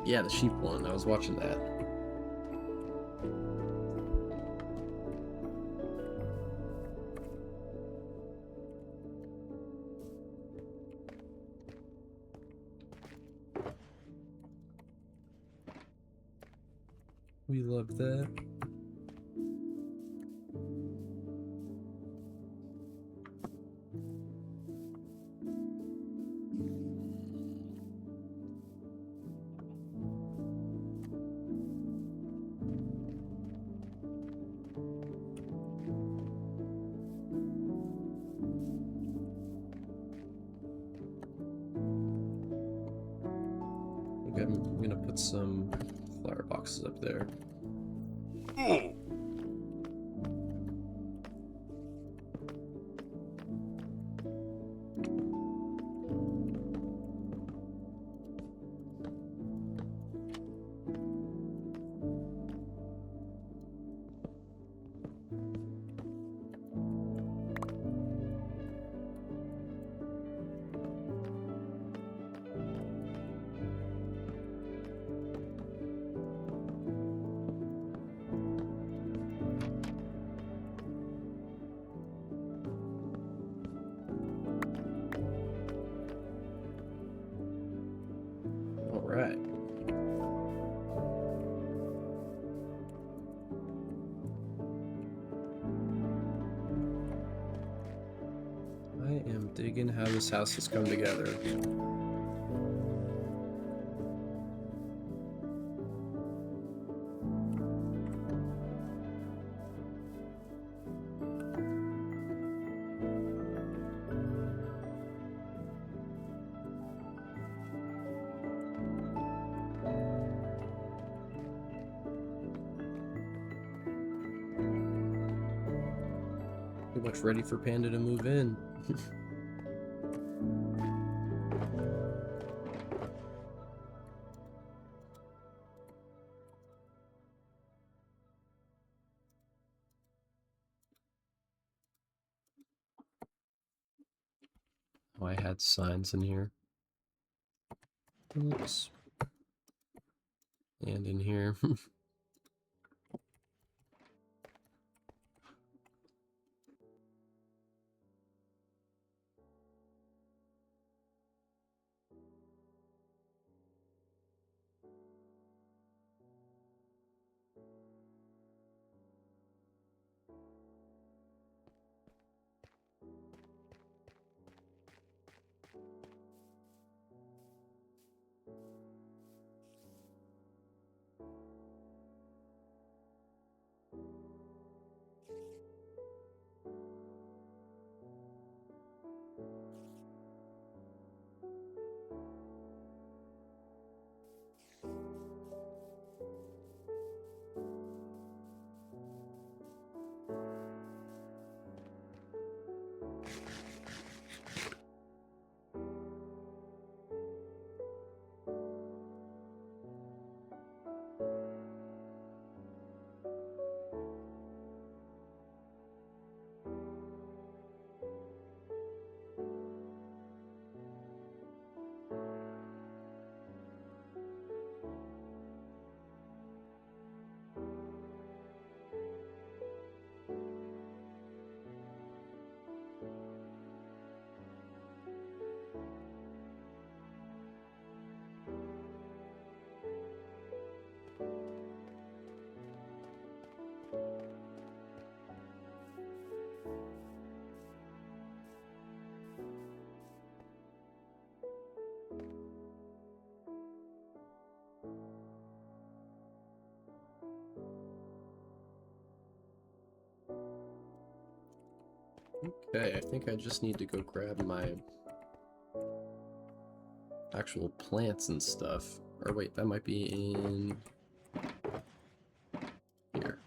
Yeah, the sheep one. I was watching that. We love that. Okay, I'm gonna put some flower boxes up there. Alright. I am digging how this house has come together. Pretty much ready for Panda to move in. Oh, I had signs in here. Oops. And in here. Okay, I think I just need to go grab my actual plants and stuff. Or wait, that might be in here.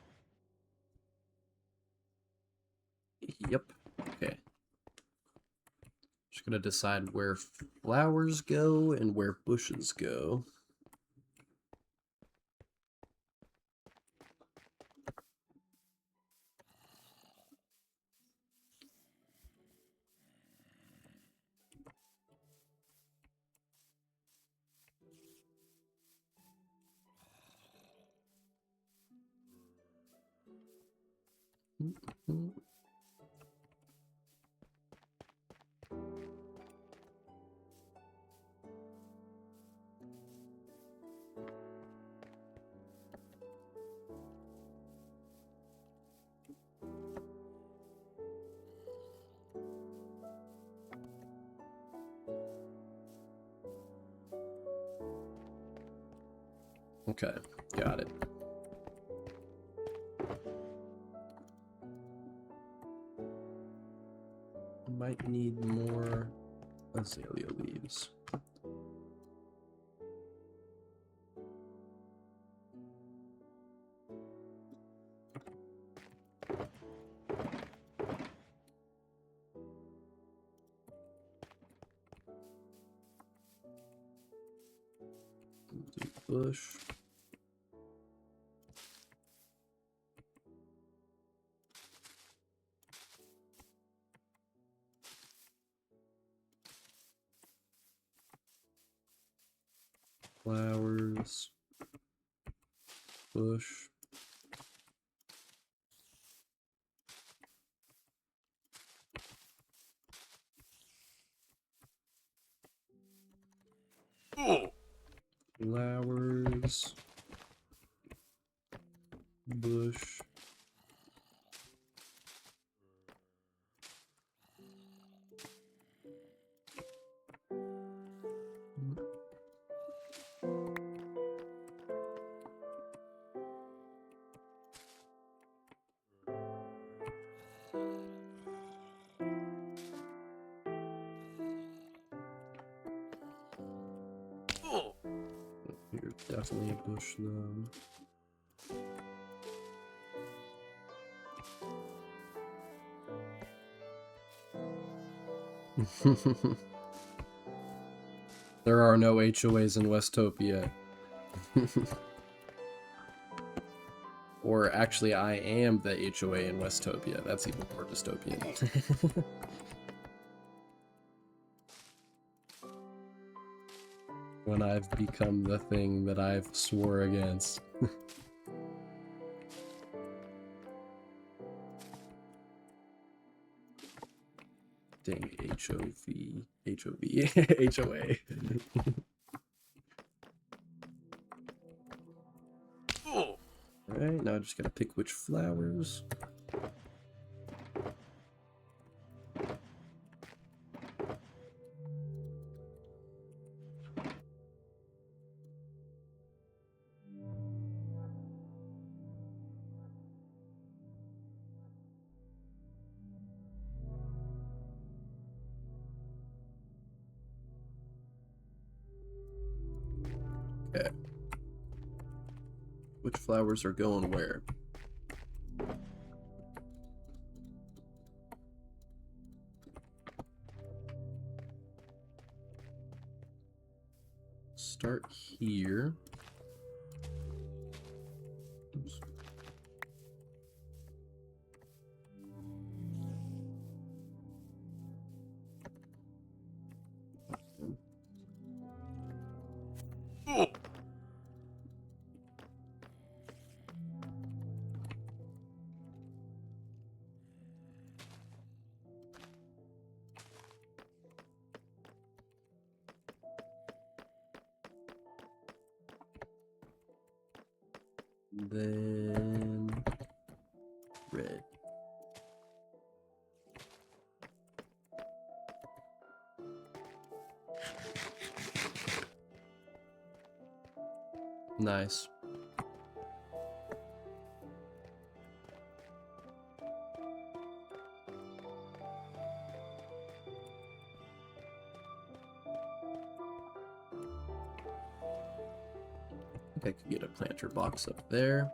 Yep. Okay. Just gonna decide where flowers go and where bushes go. Okay, got it. Might need more azalea leaves. Bush. Flowers. Bush. Flowers. Bush. Here's definitely a bush though. There are no HOAs in Westopia. Or actually, I am the HOA in Westopia. That's even more dystopian. When I've become the thing that I've swore against. Dang, HOA. Alright, now I just gotta pick which flowers. Okay. Which flowers are going where? Start here. Oops. Then red. Nice. think I could get a planter box up there.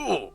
Mm.